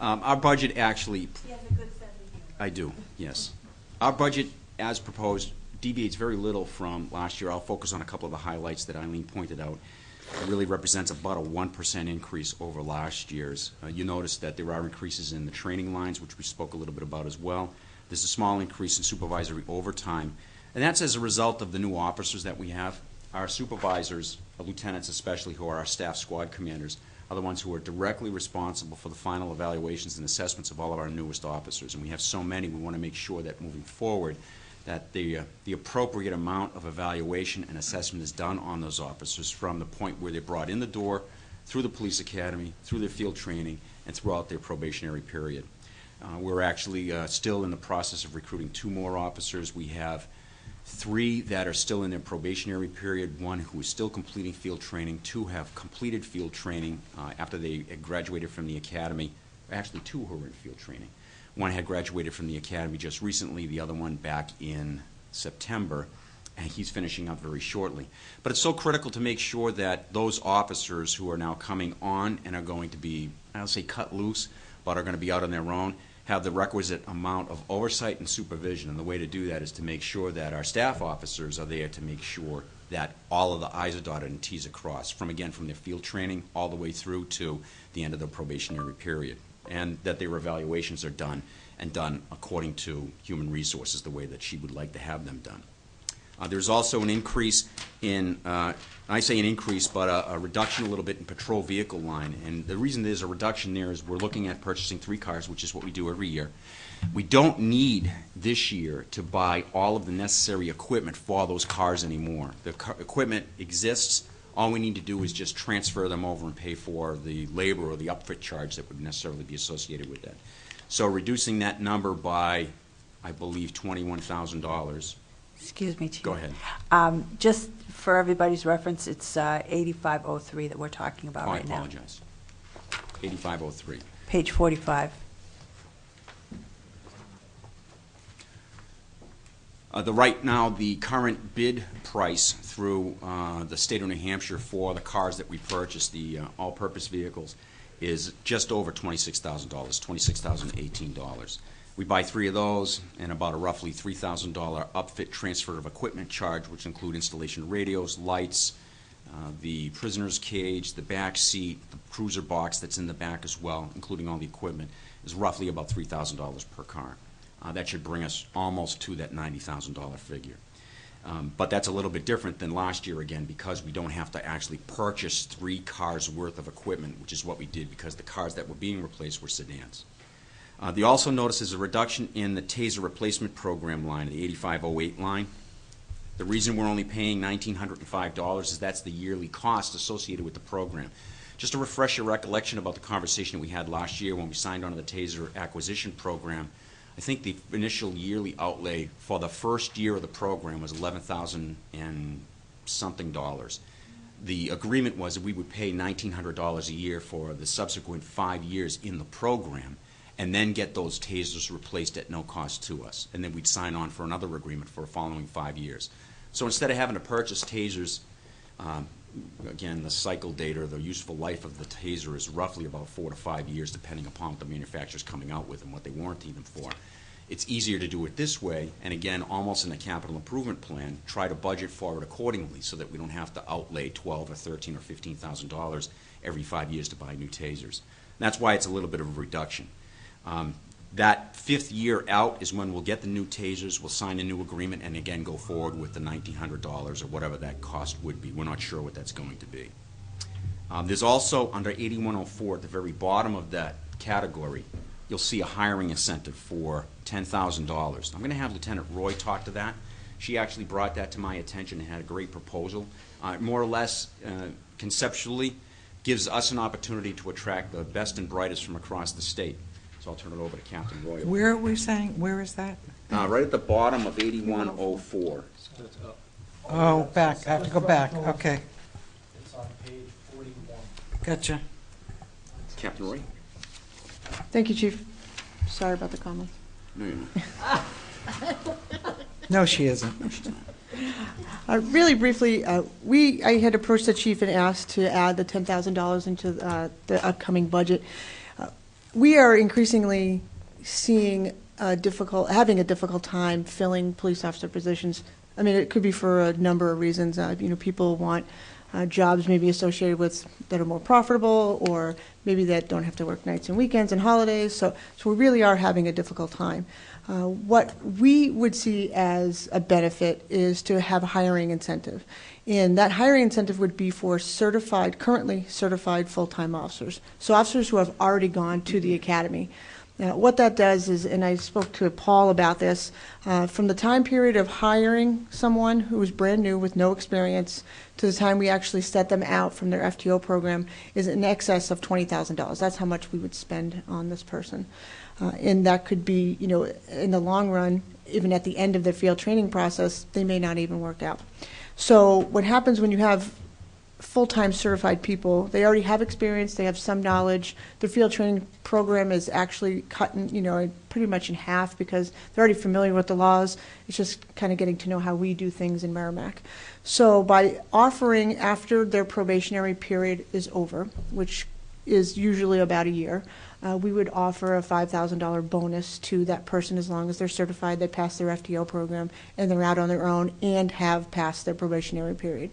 Our budget actually. He has a good sense of humor. I do, yes. Our budget, as proposed, deviates very little from last year. I'll focus on a couple of the highlights that Eileen pointed out. It really represents about a 1% increase over last year's. You notice that there are increases in the training lines, which we spoke a little bit about as well. There's a small increase in supervisory overtime, and that's as a result of the new officers that we have. Our supervisors, lieutenants especially, who are our staff squad commanders, are the ones who are directly responsible for the final evaluations and assessments of all of our newest officers. And we have so many, we want to make sure that moving forward, that the appropriate amount of evaluation and assessment is done on those officers from the point where they're brought in the door, through the police academy, through their field training, and throughout their probationary period. We're actually still in the process of recruiting 2 more officers. We have 3 that are still in their probationary period, 1 who is still completing field training, 2 have completed field training after they graduated from the academy. Actually, 2 who are in field training. 1 had graduated from the academy just recently, the other one back in September, and he's finishing up very shortly. But it's so critical to make sure that those officers who are now coming on and are going to be, I'll say cut loose, but are going to be out on their own, have the requisite amount of oversight and supervision. And the way to do that is to make sure that our staff officers are there to make sure that all of the I's are dotted and T's are crossed, from their field training all the way through to the end of the probationary period, and that their evaluations are done and done according to human resources, the way that she would like to have them done. There's also an increase in, I say an increase, but a reduction a little bit in patrol vehicle line. And the reason there's a reduction there is we're looking at purchasing 3 cars, which is what we do every year. We don't need this year to buy all of the necessary equipment for those cars anymore. The equipment exists. All we need to do is just transfer them over and pay for the labor or the upfit charge that would necessarily be associated with that. So reducing that number by, I believe, $21,000. Excuse me, Chief. Go ahead. Just for everybody's reference, it's 8503 that we're talking about right now. I apologize. 8503. Page 45. Right now, the current bid price through the state of New Hampshire for the cars that we purchase, the all-purpose vehicles, is just over $26,000, $26,018. We buy 3 of those and about a roughly $3,000 upfit transfer of equipment charge, which include installation of radios, lights, the prisoner's cage, the back seat, the cruiser box that's in the back as well, including all the equipment, is roughly about $3,000 per car. That should bring us almost to that $90,000 figure. But that's a little bit different than last year, again, because we don't have to actually purchase 3 cars worth of equipment, which is what we did because the cars that were being replaced were sedans. They also notice a reduction in the TASER replacement program line, the 8508 line. The reason we're only paying $1,905 is that's the yearly cost associated with the program. Just to refresh your recollection about the conversation that we had last year when we signed on to the TASER acquisition program, I think the initial yearly outlay for the first year of the program was $11,000 and something dollars. The agreement was that we would pay $1,900 a year for the subsequent 5 years in the program, and then get those tasers replaced at no cost to us. And then we'd sign on for another agreement for the following 5 years. So instead of having to purchase tasers, again, the cycle data or the useful life of the taser is roughly about 4 to 5 years, depending upon what the manufacturer's coming out with and what they warranty them for. It's easier to do it this way, and again, almost in a capital improvement plan, try to budget for it accordingly so that we don't have to outlay $12,000 or $13,000 or $15,000 every 5 years to buy new tasers. And that's why it's a little bit of a reduction. That 5th year out is when we'll get the new tasers, we'll sign a new agreement, and again go forward with the $1,900 or whatever that cost would be. We're not sure what that's going to be. There's also, under 8104, at the very bottom of that category, you'll see a hiring incentive for $10,000. I'm going to have Lieutenant Roy talk to that. She actually brought that to my attention and had a great proposal. More or less, conceptually, gives us an opportunity to attract the best and brightest from across the state. So I'll turn it over to Captain Roy. Where are we saying, where is that? Right at the bottom of 8104. Oh, back, I have to go back, okay. It's on page 41. Gotcha. Captain Roy? Thank you, Chief. Sorry about the comments. No, you're not. No, she isn't. Really briefly, I had approached the chief and asked to add the $10,000 into the upcoming budget. We are increasingly seeing having a difficult time filling police officer positions. I mean, it could be for a number of reasons. People want jobs maybe associated with that are more profitable, or maybe that don't have to work nights and weekends and holidays. So we really are having a difficult time. What we would see as a benefit is to have a hiring incentive. And that hiring incentive would be for currently certified full-time officers. So officers who have already gone to the academy. Now, what that does is, and I spoke to Paul about this, from the time period of hiring someone who was brand new with no experience to the time we actually set them out from their FTO program is in excess of $20,000. That's how much we would spend on this person. And that could be, in the long run, even at the end of the field training process, they may not even work out. So what happens when you have full-time certified people, they already have experience, they have some knowledge. The field training program is actually cut in, pretty much in half because they're already familiar with the laws. It's just kind of getting to know how we do things in Merrimack. So by offering after their probationary period is over, which is usually about a year, we would offer a $5,000 bonus to that person as long as they're certified, they pass their FTO program, and they're out on their own and have passed their probationary period.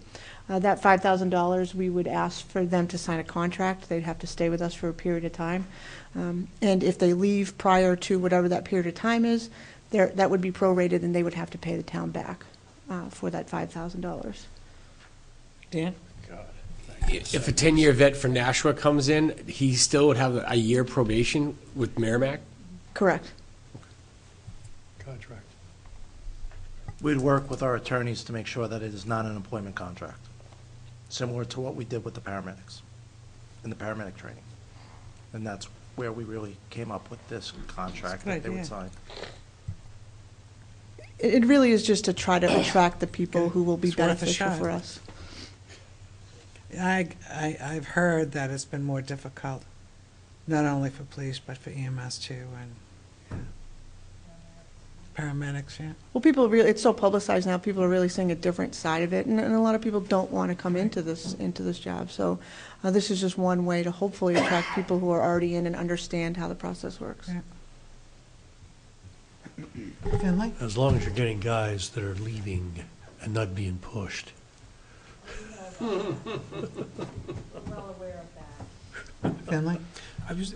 That $5,000, we would ask for them to sign a contract. They'd have to stay with us for a period of time. And if they leave prior to whatever that period of time is, that would be prorated and they would have to pay the town back for that $5,000. Dan? If a 10-year vet for Nashua comes in, he still would have a year probation with Merrimack? Correct. Contract. We'd work with our attorneys to make sure that it is not an employment contract, similar to what we did with the paramedics in the paramedic training. And that's where we really came up with this contract that they would sign. It really is just to try to attract the people who will be It's worth a beneficial shot. for us. I've heard that it's been more difficult, not only for police, but for EMS too, and paramedics, yeah. Well, it's so publicized now, people are really seeing a different side of it, and a lot of people don't want to come into this job. So this is just one way to hopefully attract people who are already in and understand how the process works. Yeah. Finley? As long as you're getting guys that are leaving and not being pushed. Finley? I was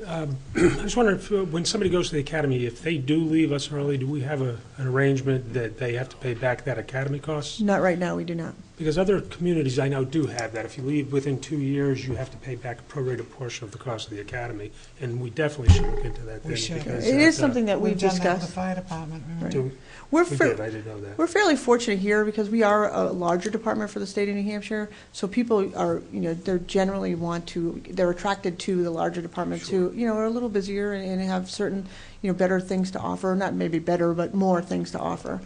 wondering, if, when somebody goes to the academy, if they do leave us early, do we have an arrangement that they have to pay back that academy cost? Not right now, we do not. Because other communities I know do have that. If you leave within 2 years, you have to pay back a prorated portion of the cost of the academy, and we definitely should look into that. We should. Because It is something that we've We've done that with discussed. the fire department. remember? Do- We're we fa- did, I didn't know that. We're fairly fortunate here because we are a larger department for the state of New Hampshire. So people are, they're generally they're attracted to the larger departments who, are a little busier and have certain, better things to offer. Not maybe better, but more things to offer.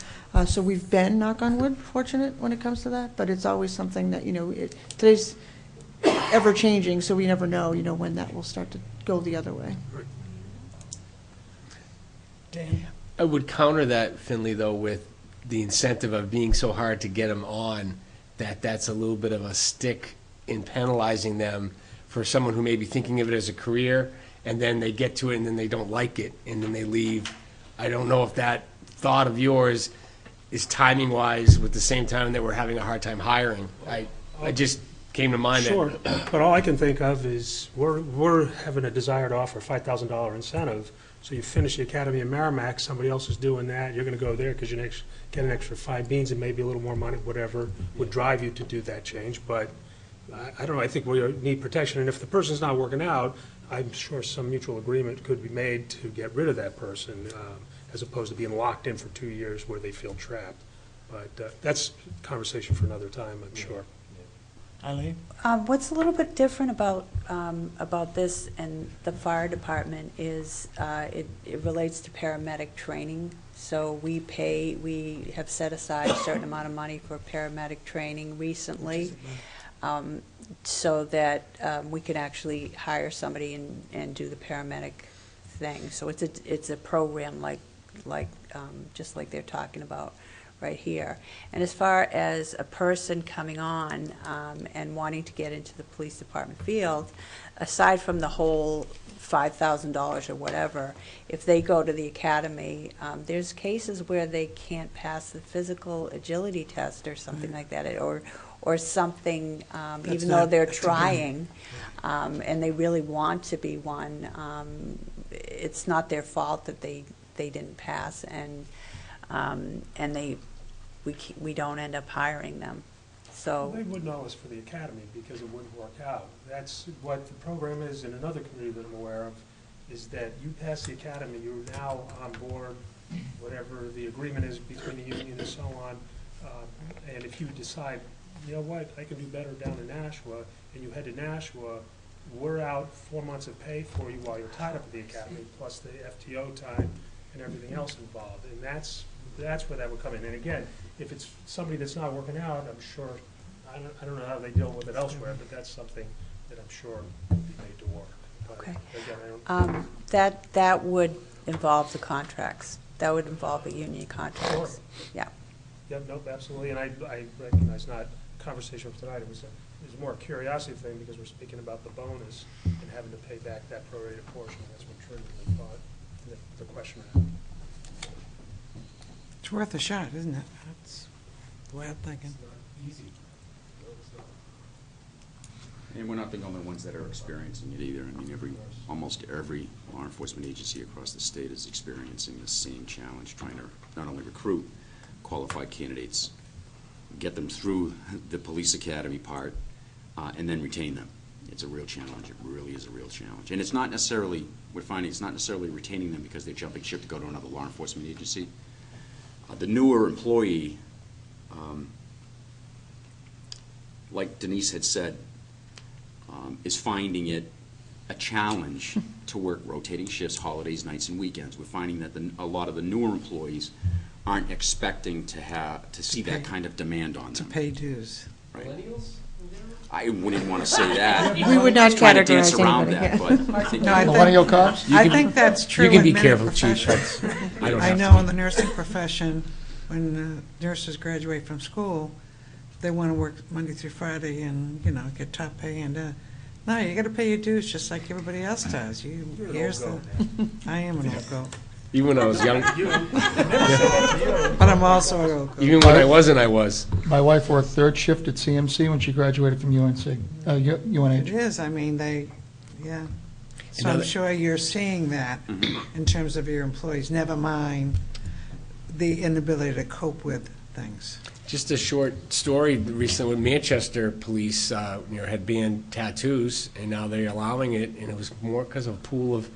So we've been, knock on wood, fortunate when it comes to that. But it's always something that, today's ever changing, so we never know, when that will start to go the other way. Dan? I would counter that, Finley, though, with the incentive of being so hard to get them on, that's a little bit of a stick in penalizing them for someone who may be thinking of it as a career, and then they get to it and then they don't like it, and then they leave. I don't know if that thought of yours is timing-wise with the same time that we're having a hard time hiring. I just came to mind Sure, that. but all I can think of is we're having a desire to offer a $5,000 incentive. So you finish the academy in Merrimack, somebody else is doing that, you're going to go there because you get an extra 5 beans and maybe a little more money, whatever would drive you to do that change. But I don't know, I think we need protection. And if the person's not working out, I'm sure some mutual agreement could be made to get rid of that person as opposed to being locked in for 2 years where they feel trapped. But that's a conversation for another time, I'm sure. Eileen? What's a little bit different about this and the fire department is it relates to paramedic training. So we have set aside a certain amount of money for paramedic training recently, so that we can actually hire somebody and do the paramedic thing. So it's a program like just like they're talking about right here. And as far as a person coming on and wanting to get into the police department field, aside from the whole $5,000 or whatever, if they go to the academy, there's cases where they can't pass the physical agility test or something like that, or something, even though they're trying, and they really want to be one, it's not their fault that they didn't pass, and we don't end up hiring them. So They wouldn't always for the academy because it wouldn't work out. That's what the program is in another community that I'm aware of, is that you pass the academy, you're now on board, whatever the agreement is between the union and so on, and if you decide, you know what, I can do better down in Nashua, and you head to Nashua, we're out 4 months of pay for you while you're tied up at the academy, plus the FTO time and everything else involved. And that's where that would come in. And again, if it's somebody that's not working out, I'm sure, I don't know how they deal with it elsewhere, but that's something that I'm sure would be made to work. But okay. Again, I don't. That would involve the contracts. That would involve the union contracts. Sure. Yeah. Yep, nope, absolutely. And I recognize not conversation for tonight. It was more a curiosity thing because we're speaking about the bonus and having to pay back that prorated portion. That's what triggered the thought, the question. It's worth a shot, isn't it? That's the way I'm thinking. And we're not the only ones that are experiencing it either. I mean, almost every law enforcement agency across the state is experiencing the same challenge, trying to not only recruit qualified candidates, get them through the police academy part, and then retain them. It's a real challenge. It really is a real challenge. And it's not necessarily, we're finding it's not necessarily retaining them because they're jumping ship to go to another law enforcement agency. The newer employee, like Denise had said, is finding it a challenge to work rotating shifts, holidays, nights, and weekends. We're finding that a lot of the newer employees aren't expecting to see that kind of demand on them. To pay dues. Right. I wouldn't want to say that. We would not Trying to dance categorize around anybody, that, but I think Millennial cops? I think that's true You can be in many careful, Chief. professions. I don't I have know to. in the nursing profession, when nurses graduate from school, they want to work Monday through Friday and, get top pay and, no, you got to pay your dues just like everybody else does. Here's the, I am an old goat. Even when I was young, But I'm also an old goat. even when I wasn't, I was. My wife worked third shift at CMC when she graduated from UNC, It UNH. is, I mean, yeah. So I'm Another- sure you're seeing that in terms of your employees, never mind the inability to cope with things. Just a short story recently with Manchester police, had banned tattoos, and now they're allowing it, and it was more because of a pool of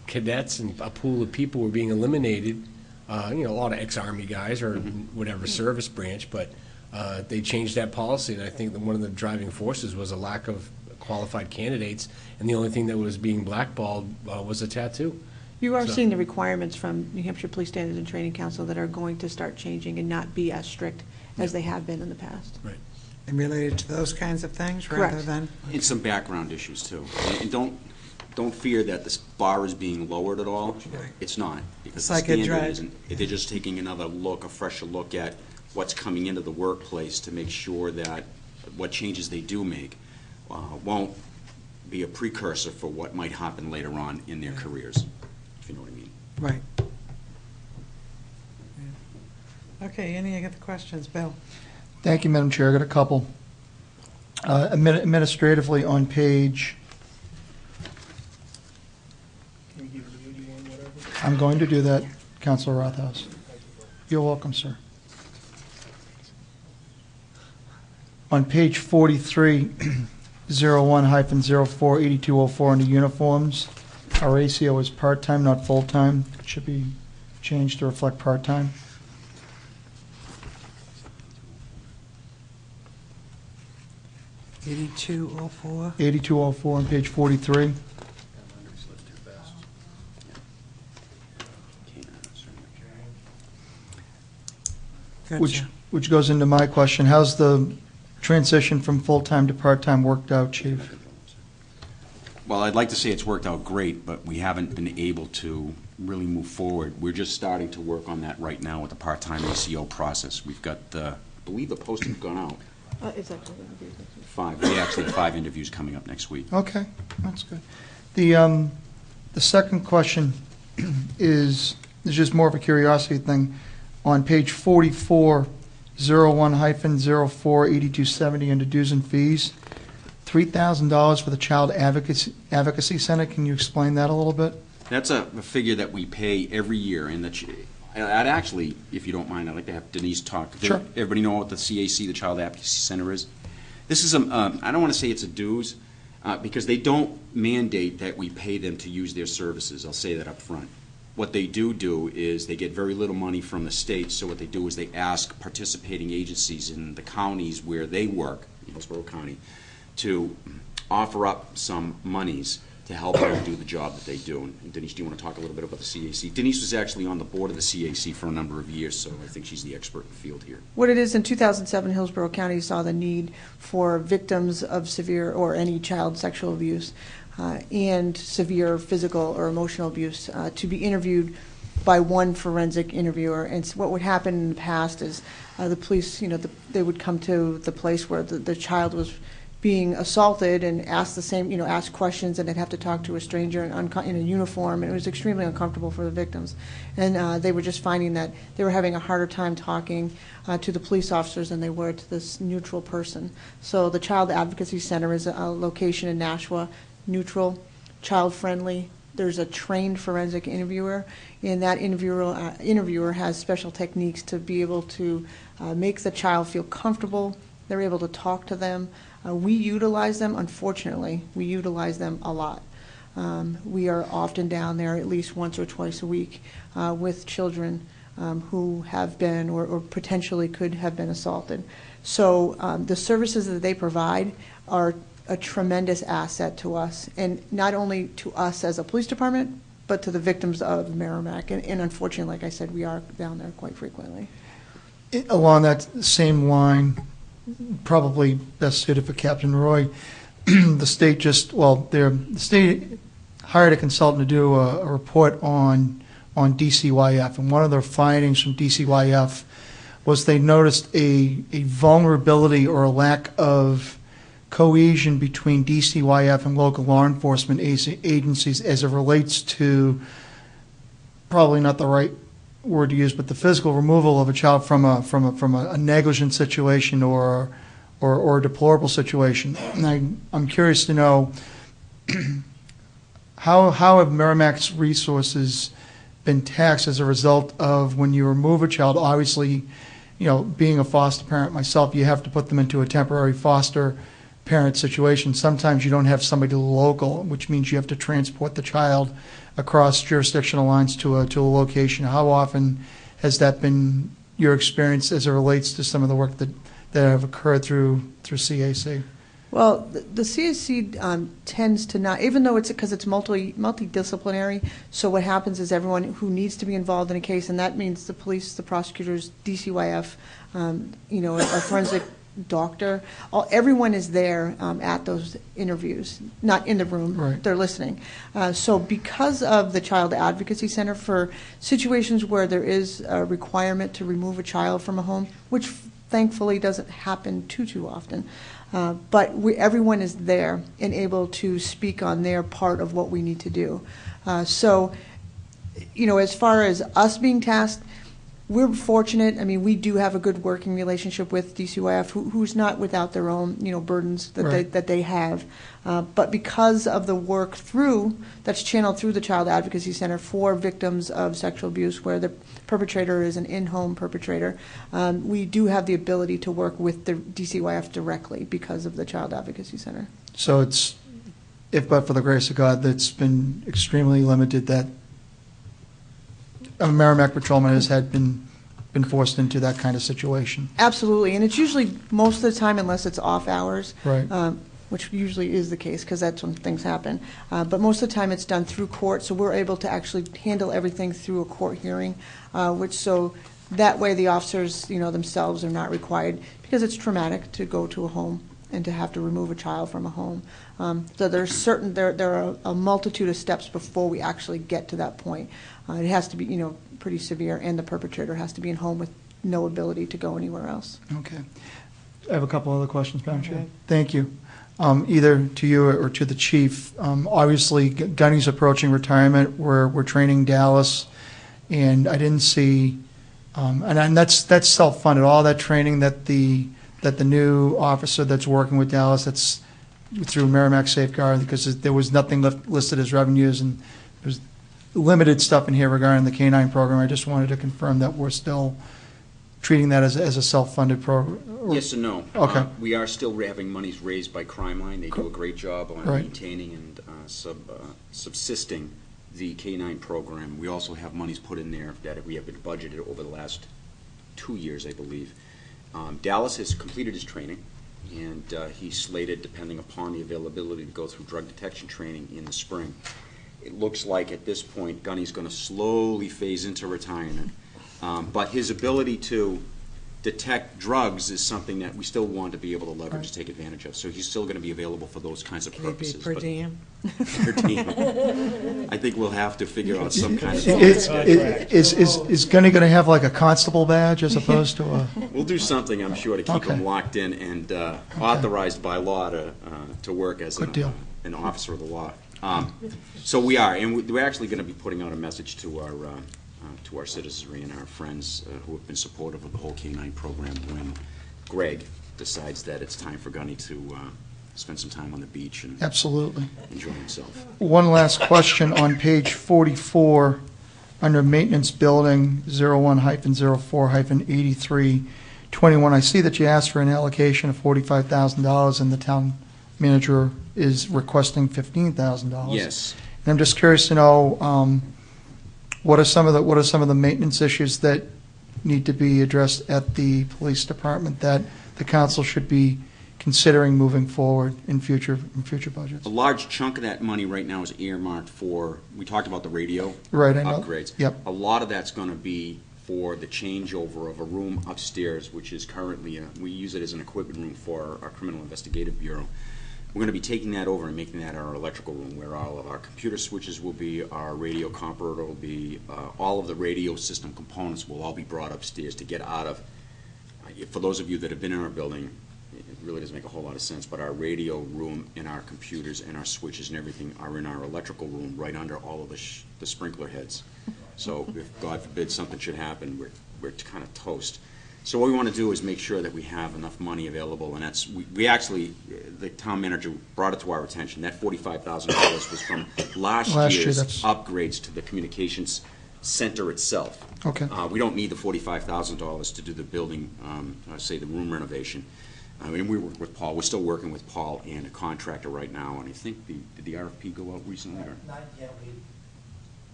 cadets and a pool of people were being eliminated. A lot of ex-Army guys or whatever service branch, but they changed that policy, and I think that one of the driving forces was a lack of qualified candidates, and the only thing that was being blackballed was a tattoo. You are So- seeing the requirements from New Hampshire Police Standards and Training Council that are going to start changing and not be as strict as they have been in the past. Right. And related to those kinds of things, rather Correct. than? and some background issues too. And don't fear that this bar is being lowered at all. Right. It's not, because It's the like a standard drag. isn't. They're just taking another look, a fresher look at what's coming into the workplace to make sure that what changes they do make won't be a precursor for what might happen later on in their careers, if you know what I mean. Right. Okay, any other questions, Bill? Thank you, Madam Chair. I got a couple. Administratively, on page, Can you give the meeting one, whatever? I'm going to do that, Councilor Rothaus. You're welcome, sir. On page 43, 01-04-8204 under uniforms, our ACO is part-time, not full-time. It should be changed to reflect part-time. $82.04. 8204 on page 43. Gotcha. Which goes into my question. How's the transition from full-time to part-time worked out, Chief? Well, I'd like to say it's worked out great, but we haven't been able to really move forward. We're just starting to work on that right now with the part-time ACO process. We've got, I believe the posting's gone out. It's actually going to be next week. 5. We actually have 5 interviews coming up next week. Okay, that's good. The second question is just more of a curiosity thing. On page 44, 01-04-8270 under dues and fees, $3,000 for the Child Advocacy Center. Can you explain that a little bit? That's a figure that we pay every year, and I'd actually, if you don't mind, I'd like to have Denise talk. Sure. Everybody know what the CAC, the Child Advocacy Center, is? This is, I don't want to say it's a dues, because they don't mandate that we pay them to use their services. I'll say that up front. What they do is they get very little money from the state, so what they do is they ask participating agencies in the counties where they work, Hillsborough County, to offer up some monies to help them do the job that they do. And Denise, do you want to talk a little bit about the CAC? Denise was actually on the board of the CAC for a number of years, so I think she's the expert in the field here. What it is, in 2007, Hillsborough County saw the need for victims of severe or any child sexual abuse and severe physical or emotional abuse to be interviewed by one forensic interviewer. And so what would happen in the past is the police, they would come to the place where the child was being assaulted and ask the same, ask questions, and they'd have to talk to a stranger in a uniform, and it was extremely uncomfortable for the victims. And they were just finding that they were having a harder time talking to the police officers than they were to this neutral person. So the Child Advocacy Center is a location in Nashua, neutral, child-friendly. There's a trained forensic interviewer, and that interviewer has special techniques to be able to make the child feel comfortable. They're able to talk to them. We utilize them, unfortunately. We utilize them a lot. We are often down there at least once or twice a week with children who have been or potentially could have been assaulted. So the services that they provide are a tremendous asset to us, and not only to us as a police department, but to the victims of Merrimack. And unfortunately, like I said, we are down there quite frequently. Along that same line, probably best suited for Captain Roy, the state the state hired a consultant to do a report on DCYF, and one of their findings from DCYF was they noticed a vulnerability or a lack of cohesion between DCYF and local law enforcement agencies as it relates to, probably not the right word to use, but the physical removal of a child from a negligent situation or a deplorable situation. And I'm curious to know how have Merrimack's resources been taxed as a result of when you remove a child? Obviously, being a foster parent myself, you have to put them into a temporary foster parent situation. Sometimes you don't have somebody local, which means you have to transport the child across jurisdictional lines to a location. How often has that been your experience as it relates to some of the work that have occurred through CAC? Well, the CAC tends to not, even though it's because it's multidisciplinary, so what happens is everyone who needs to be involved in a case, and that means the police, the prosecutors, DCYF, a forensic doctor, everyone is there at those interviews, not in the room, right. They're listening. So because of the Child Advocacy Center, for situations where there is a requirement to remove a child from a home, which thankfully doesn't happen too often, but everyone is there and able to speak on their part of what we need to do. So, as far as us being tasked, we're fortunate. I mean, we do have a good working relationship with DCYF, who's not without their own, burdens that Right. they have. But because of the work that's channeled through the Child Advocacy Center for victims of sexual abuse, where the perpetrator is an in-home perpetrator, we do have the ability to work with the DCYF directly because of the Child Advocacy Center. So it's, if but for the grace of God, that's been extremely limited that a Merrimack patrolman has been forced into that kind of situation. Absolutely, and it's usually most of the time, unless it's off hours, Right. Which usually is the case because that's when things happen. But most of the time, it's done through court, so we're able to actually handle everything through a court hearing, so that way the officers, themselves are not required, because it's traumatic to go to a home and to have to remove a child from a home. So there are a multitude of steps before we actually get to that point. It has to be, pretty severe, and the perpetrator has to be in home with no ability to go anywhere else. Okay. I have a couple other questions, Madam Chair. Okay. Thank you. Either to you or to the chief. Obviously, Gunny's approaching retirement. We're training Dallas, and I didn't see, and that's self-funded. All that training that the new officer that's working with Dallas, that's through Merrimack Safeguard, because there was nothing listed as revenues, and there's limited stuff in here regarding the K-9 program. I just wanted to confirm that we're still treating that as a self-funded program. Yes and no. Okay. We are still having monies raised by Crime Line. They do a great job on Right. maintaining and subsisting the K-9 program. We also have monies put in there that we have been budgeted over the last 2 years, I believe. Dallas has completed his training, and he's slated, depending upon the availability, to go through drug detection training in the spring. It looks like at this point Gunny's going to slowly phase into retirement. But his ability to detect drugs is something that we still want to be able to leverage, to take advantage of. So he's still going to be available for those kinds of purposes. Per diem? Per diem. I think we'll have to figure out some kind of... Is Gunny going to have like a constable badge as opposed to a? We'll do something, I'm sure, to keep him locked in and authorized by law to work as an officer of the law. So we are, and we're actually going to be putting out a message to our citizenry and our friends who have been supportive of the whole K-9 program when Greg decides that it's time for Gunny to spend some time on the beach and Absolutely. enjoy himself. One last question on page 44, under maintenance building 01-04-8321. I see that you asked for an allocation of $45,000 and the town manager is requesting $15,000. Yes. And I'm just curious to know, what are some of the maintenance issues that need to be addressed at the police department that the council should be considering moving forward in future budgets? A large chunk of that money right now is earmarked for, we talked about the radio Right, I know. upgrades. Yep. A lot of that's going to be for the changeover of a room upstairs, which is currently, we use it as an equipment room for our Criminal Investigative Bureau. We're going to be taking that over and making that our electrical room, where all of our computer switches will be, our radio comparator will be, all of the radio system components will all be brought upstairs to get out of, for those of you that have been in our building, it really doesn't make a whole lot of sense, but our radio room and our computers and our switches and everything are in our electrical room right under all of the sprinkler heads. So if, God forbid, something should happen, we're kind of toast. So what we want to do is make sure that we have enough money available, and that's, we actually, the town manager brought it to our attention. That $45,000 was from last year's upgrades to the communications center itself. Okay. We don't need the $45,000 to do the building, say the room renovation. I mean, we work with Paul. We're still working with Paul and a contractor right now, and I think did the RFP go out recently? Or? Not yet,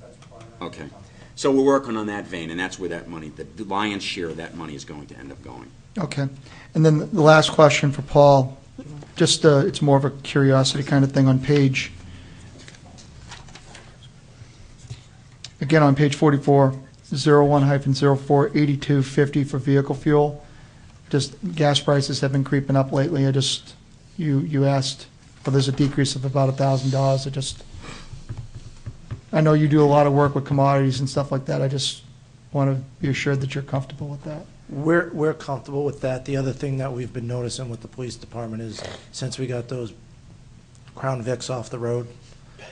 that's part of Okay. So we're working on that vein, and that's where that money, the lion's share of that money is going to end up going. Okay. And then the last question for Paul, just it's more of a curiosity kind of thing on page, again on page 44, 01-04-8250 for vehicle fuel. Just gas prices have been creeping up lately. You asked, well, there's a decrease of about $1,000. I know you do a lot of work with commodities and stuff like that. I just want to be assured that you're comfortable with that. We're comfortable with that. The other thing that we've been noticing with the police department is, since we got those Crown Vics off the road,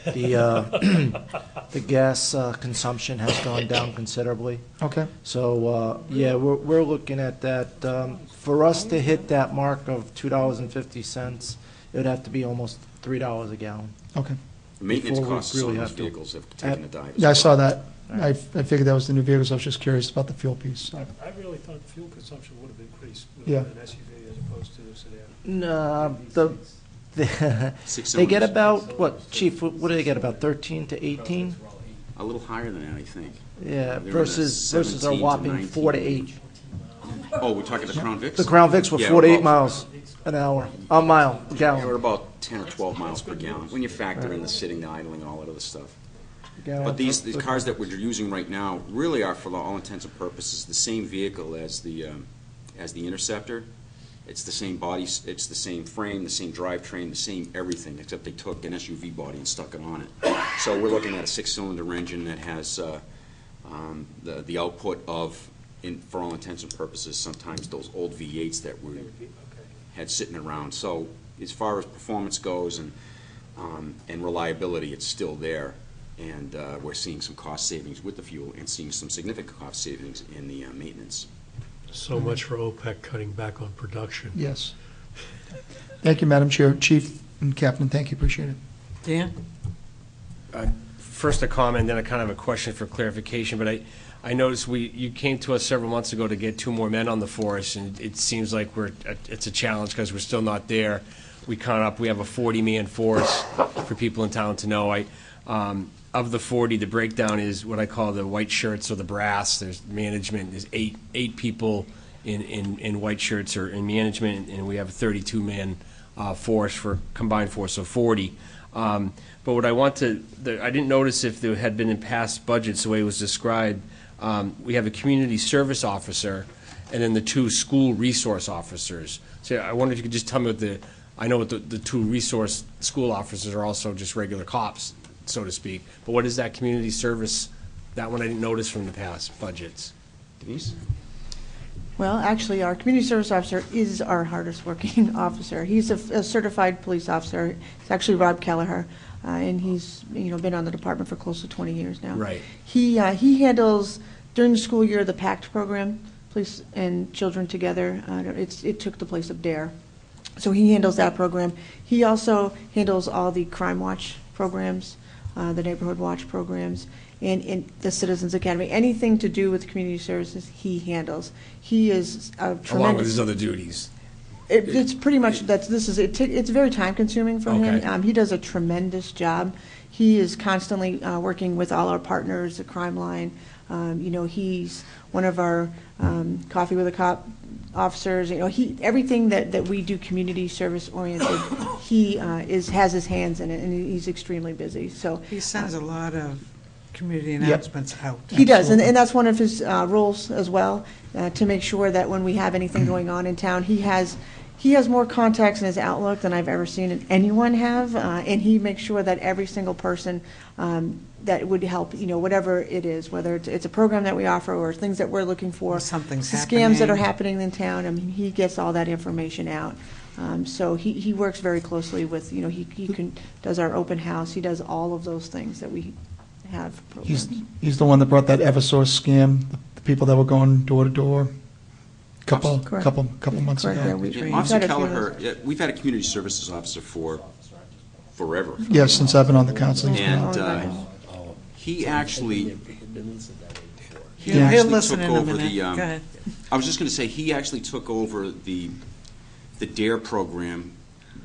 the gas consumption has gone down considerably. Okay. So, yeah, we're looking at that. For us to hit that mark of $2.50, it would have to be almost $3 a gallon. Okay. The maintenance Before we costs really on those have to- vehicles have taken a dive. Yeah, I saw that. Right. I figured that was the new vehicles. I was just curious about the fuel piece. I really thought fuel consumption would have increased with Yeah. an SUV as opposed to a sedan. No, Six they get cylinders. about, what, Chief, what do they get, about 13 to 18? A little higher than that, I think. Yeah, They're in the versus our 17 to whopping 19 4 to 8. range. Oh, we're talking the Crown Vics? The Crown Vics were Yeah, 4 to 8 about- miles an hour, a mile, a They gallon. were about 10 or 12 miles per gallon, when you factor in the sitting, the idling, and all that other stuff. Gallon. But these cars that we're using right now really are, for all intents and purposes, the same vehicle as the Interceptor, It's the same body, it's the same frame, the same drivetrain, the same everything, except they took an SUV body and stuck it on it. So we're looking at a 6-cylinder engine that has the output of, for all intents and purposes, sometimes those old V8s that we had sitting around. So as far as performance goes and reliability, it's still there. And we're seeing some cost savings with the fuel and seeing some significant cost savings in the maintenance. So much for OPEC cutting back on production. Yes. Thank you, Madam Chair. Chief and Captain, thank you, appreciate it. Dan? First a comment, then a kind of a question for clarification, but I noticed you came to us several months ago to get 2 more men on the force, and it seems like it's a challenge because we're still not there. We have a 40-man force for people in town to know. Of the 40, the breakdown is what I call the white shirts or the brass. There's management. There's eight people in white shirts or in management, and we have a 32-man force for combined force, so 40. But what I didn't notice if there had been in past budgets the way it was described. We have a community service officer, and then the 2 school resource officers. So I wonder if you could just tell me I know what the 2 resource school officers are also just regular cops, so to speak. But what is that community service? That one I didn't notice from the past budgets. Denise? Well, actually, our community service officer is our hardest working officer. He's a certified police officer. It's actually Rob Kelleher, and he's been on the department for close to 20 years now. Right. He handles during the school year the PACT program, Police and Children Together. It took the place of DARE, so he handles that program. He also handles all the Crime Watch programs, the Neighborhood Watch programs, and the Citizens Academy. Anything to do with community services, he handles. He is a tremendous. Along with his other duties. It's pretty much it's very time consuming for Okay. him. He does a tremendous job. He is constantly working with all our partners, the Crime Line. He's one of our Coffee with a Cop officers. Everything that we do community service oriented, he has his hands in it, and he's extremely busy. So He sends a lot of community announcements out. he does, and that's one of his roles as well, to make sure that when we have anything going on in town, he has more contacts in his Outlook than I've ever seen anyone have, and he makes sure that every single person that would help, whatever it is, whether it's a program that we offer or things that we're looking for, Something's scams that are happening. happening in town. I mean, he gets all that information out. So he works very closely with, does our open house. He does all of those things that we have programs. He's the one that brought that Eversource scam, the people that were going door to door, couple months Correct, ago. yeah, we've Officer had a few of Kelleher, we've had a community services officer for forever. Yes, since I've been on the council. And he actually He'll listen took in a over minute. the. Go ahead. I was just going to say he actually took over the DARE program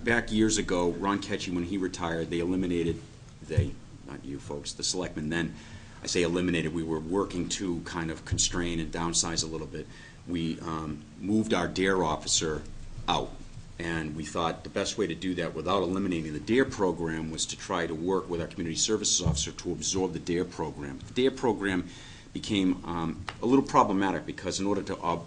back years ago. Ron Ketchy, when he retired, they eliminated not you folks, the selectmen. Then I say eliminated. We were working to kind of constrain and downsize a little bit. We moved our DARE officer out. And we thought the best way to do that without eliminating the DARE program was to try to work with our community services officer to absorb the DARE program. The DARE program became a little problematic because in order to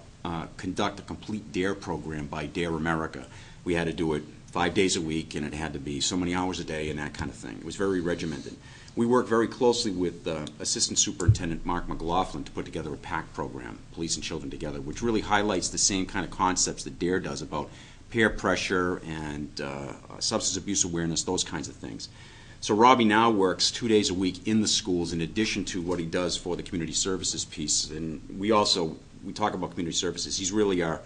conduct a complete DARE program by DARE America, we had to do it 5 days a week, and it had to be so many hours a day and that kind of thing. It was very regimented. We worked very closely with Assistant Superintendent Mark McLaughlin to put together a PACT program, Police and Children Together, which really highlights the same kind of concepts that DARE does about peer pressure and substance abuse awareness, those kinds of things. So Robbie now works 2 days a week in the schools in addition to what he does for the community services piece. And we talk about community services. He's really I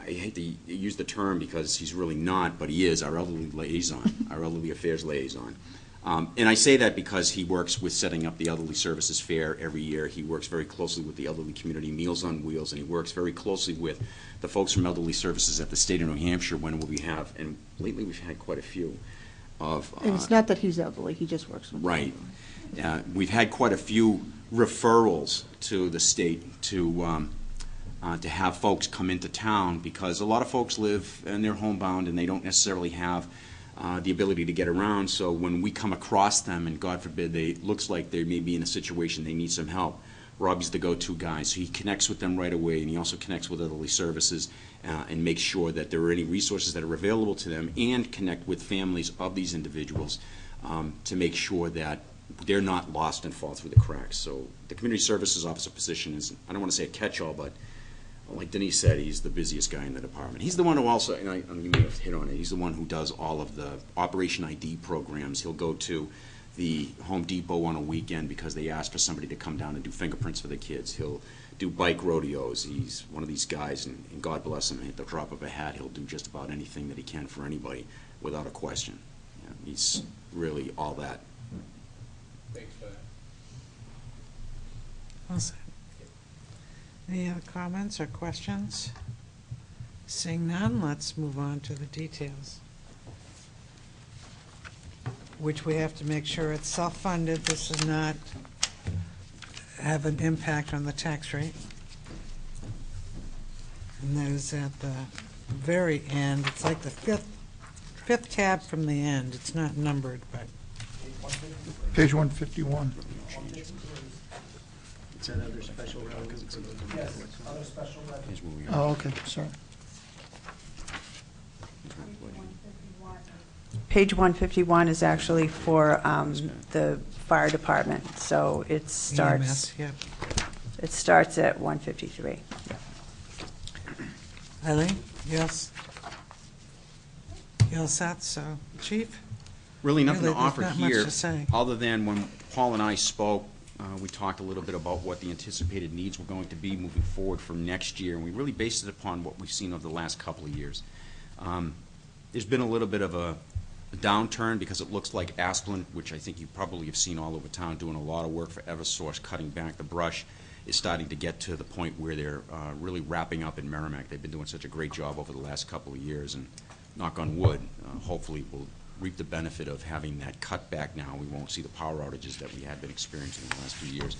hate to use the term because he's really not, but he is our elderly liaison, our elderly affairs liaison. And I say that because he works with setting up the Elderly Services Fair every year. He works very closely with the elderly community, Meals on Wheels, and he works very closely with the folks from Elderly Services at the state of New Hampshire when we have, and lately we've had quite a few of. And it's not that he's elderly, he just works with Right. We've had quite a few referrals to the state to have folks come into town because a lot of folks live and they're homebound and they don't necessarily have the ability to get around. So when we come across them, and God forbid, looks like they may be in a situation they need some help, Robbie's the go-to guy, so he connects with them right away, and he also connects with elderly services and makes sure that there are any resources that are available to them, and connect with families of these individuals to make sure that they're not lost and fall through the cracks. So the community services officer position is, I don't want to say a catch-all, but like Denise said, he's the busiest guy in the department. He's the one who also, and you may have hit on it, he's the one who does all of the Operation ID programs. He'll go to the Home Depot on a weekend because they ask for somebody to come down and do fingerprints for the kids. He'll do bike rodeos. He's one of these guys, and God bless him, at the drop of a hat, he'll do just about anything that he can for anybody without a question. Yeah, he's really all that. Thanks for that. Well said. Any other comments or questions? Seeing none, let's move on to the details, which we have to make sure it's self-funded. This does not have an impact on the tax rate. And that is at the very end. It's like the fifth tab from the end. It's not numbered, but. Page 151. It's that other special revenue. Yes, other special revenue. Oh, okay, sorry. Page 151 is actually for the fire department, so it starts. EMS, yep. It starts at 153. Eileen, yes? You all set, so, Chief? Really nothing to Really, offer there's not much here, to say. other than when Paul and I spoke, we talked a little bit about what the anticipated needs were going to be moving forward for next year, and we really based it upon what we've seen over the last couple of years. There's been a little bit of a downturn because it looks like Asplin, which I think you probably have seen all over town, doing a lot of work for Eversource, cutting back the brush, is starting to get to the point where they're really wrapping up in Merrimack. They've been doing such a great job over the last couple of years, and knock on wood, hopefully we'll reap the benefit of having that cut back now. We won't see the power outages that we had been experiencing in the last few years.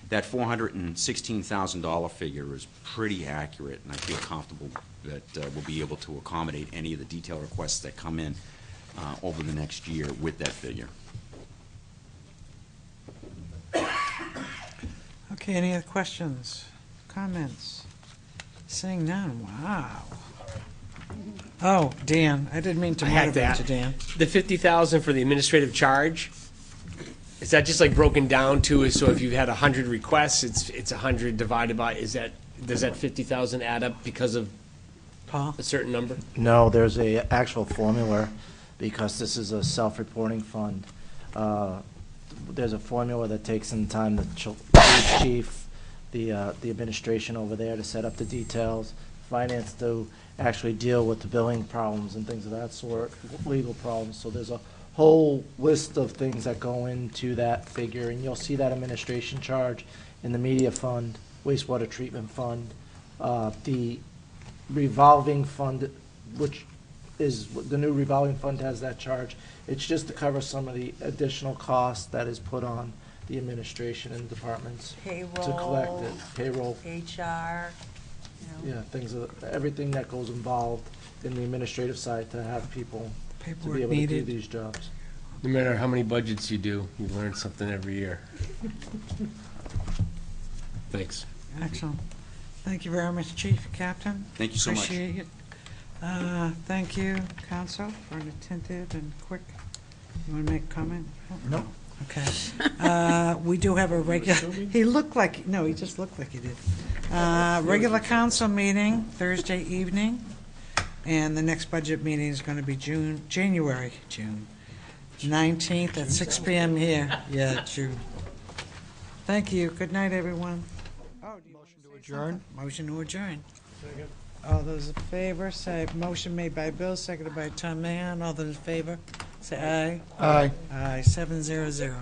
That $416,000 figure is pretty accurate, and I feel comfortable that we'll be able to accommodate any of the detail requests that come in over the next year with that figure. Okay, any other questions, comments? Seeing none, wow. Oh, Dan, I didn't mean to I had motivate that. you, Dan. The 50,000 for the administrative charge, is that just like broken down to, so if you had 100 requests, it's 100 divided by, does that 50,000 add up because of Paul? a certain number? No, there's a actual formula, because this is a self-reporting fund. There's a formula that takes some time, the chief, the administration over there to set up the details, finance to actually deal with the billing problems and things of that sort, legal problems. So there's a whole list of things that go into that figure, and you'll see that administration charge in the media fund, wastewater treatment fund, the revolving fund, which is, the new revolving fund has that charge. It's just to cover some of the additional costs that is put on the administration and departments to collect it. Payroll, HR, yeah, things of, everything that goes involved in the administrative side to have people to Paperwork be able to do needed. these jobs. No matter how many budgets you do, you learn something every year. Thanks. Excellent. Thank you very much, Chief, Captain. Thank you so much. Appreciate it. Thank you, Council, for an attentive and quick. You want to make a comment? No. Okay. We do have a regular, he looked like, no, he just looked like he did. Regular council meeting Thursday evening, and the next budget meeting is going to be January 19th at 6 p.m. here. Yeah, June. Thank you. Good night, everyone. Oh, do you want to adjourn? Motion to adjourn. All those in favor, say, motion made by Bill, seconded by Tom Mahan. All those in favor, say aye. Aye. Aye, 700.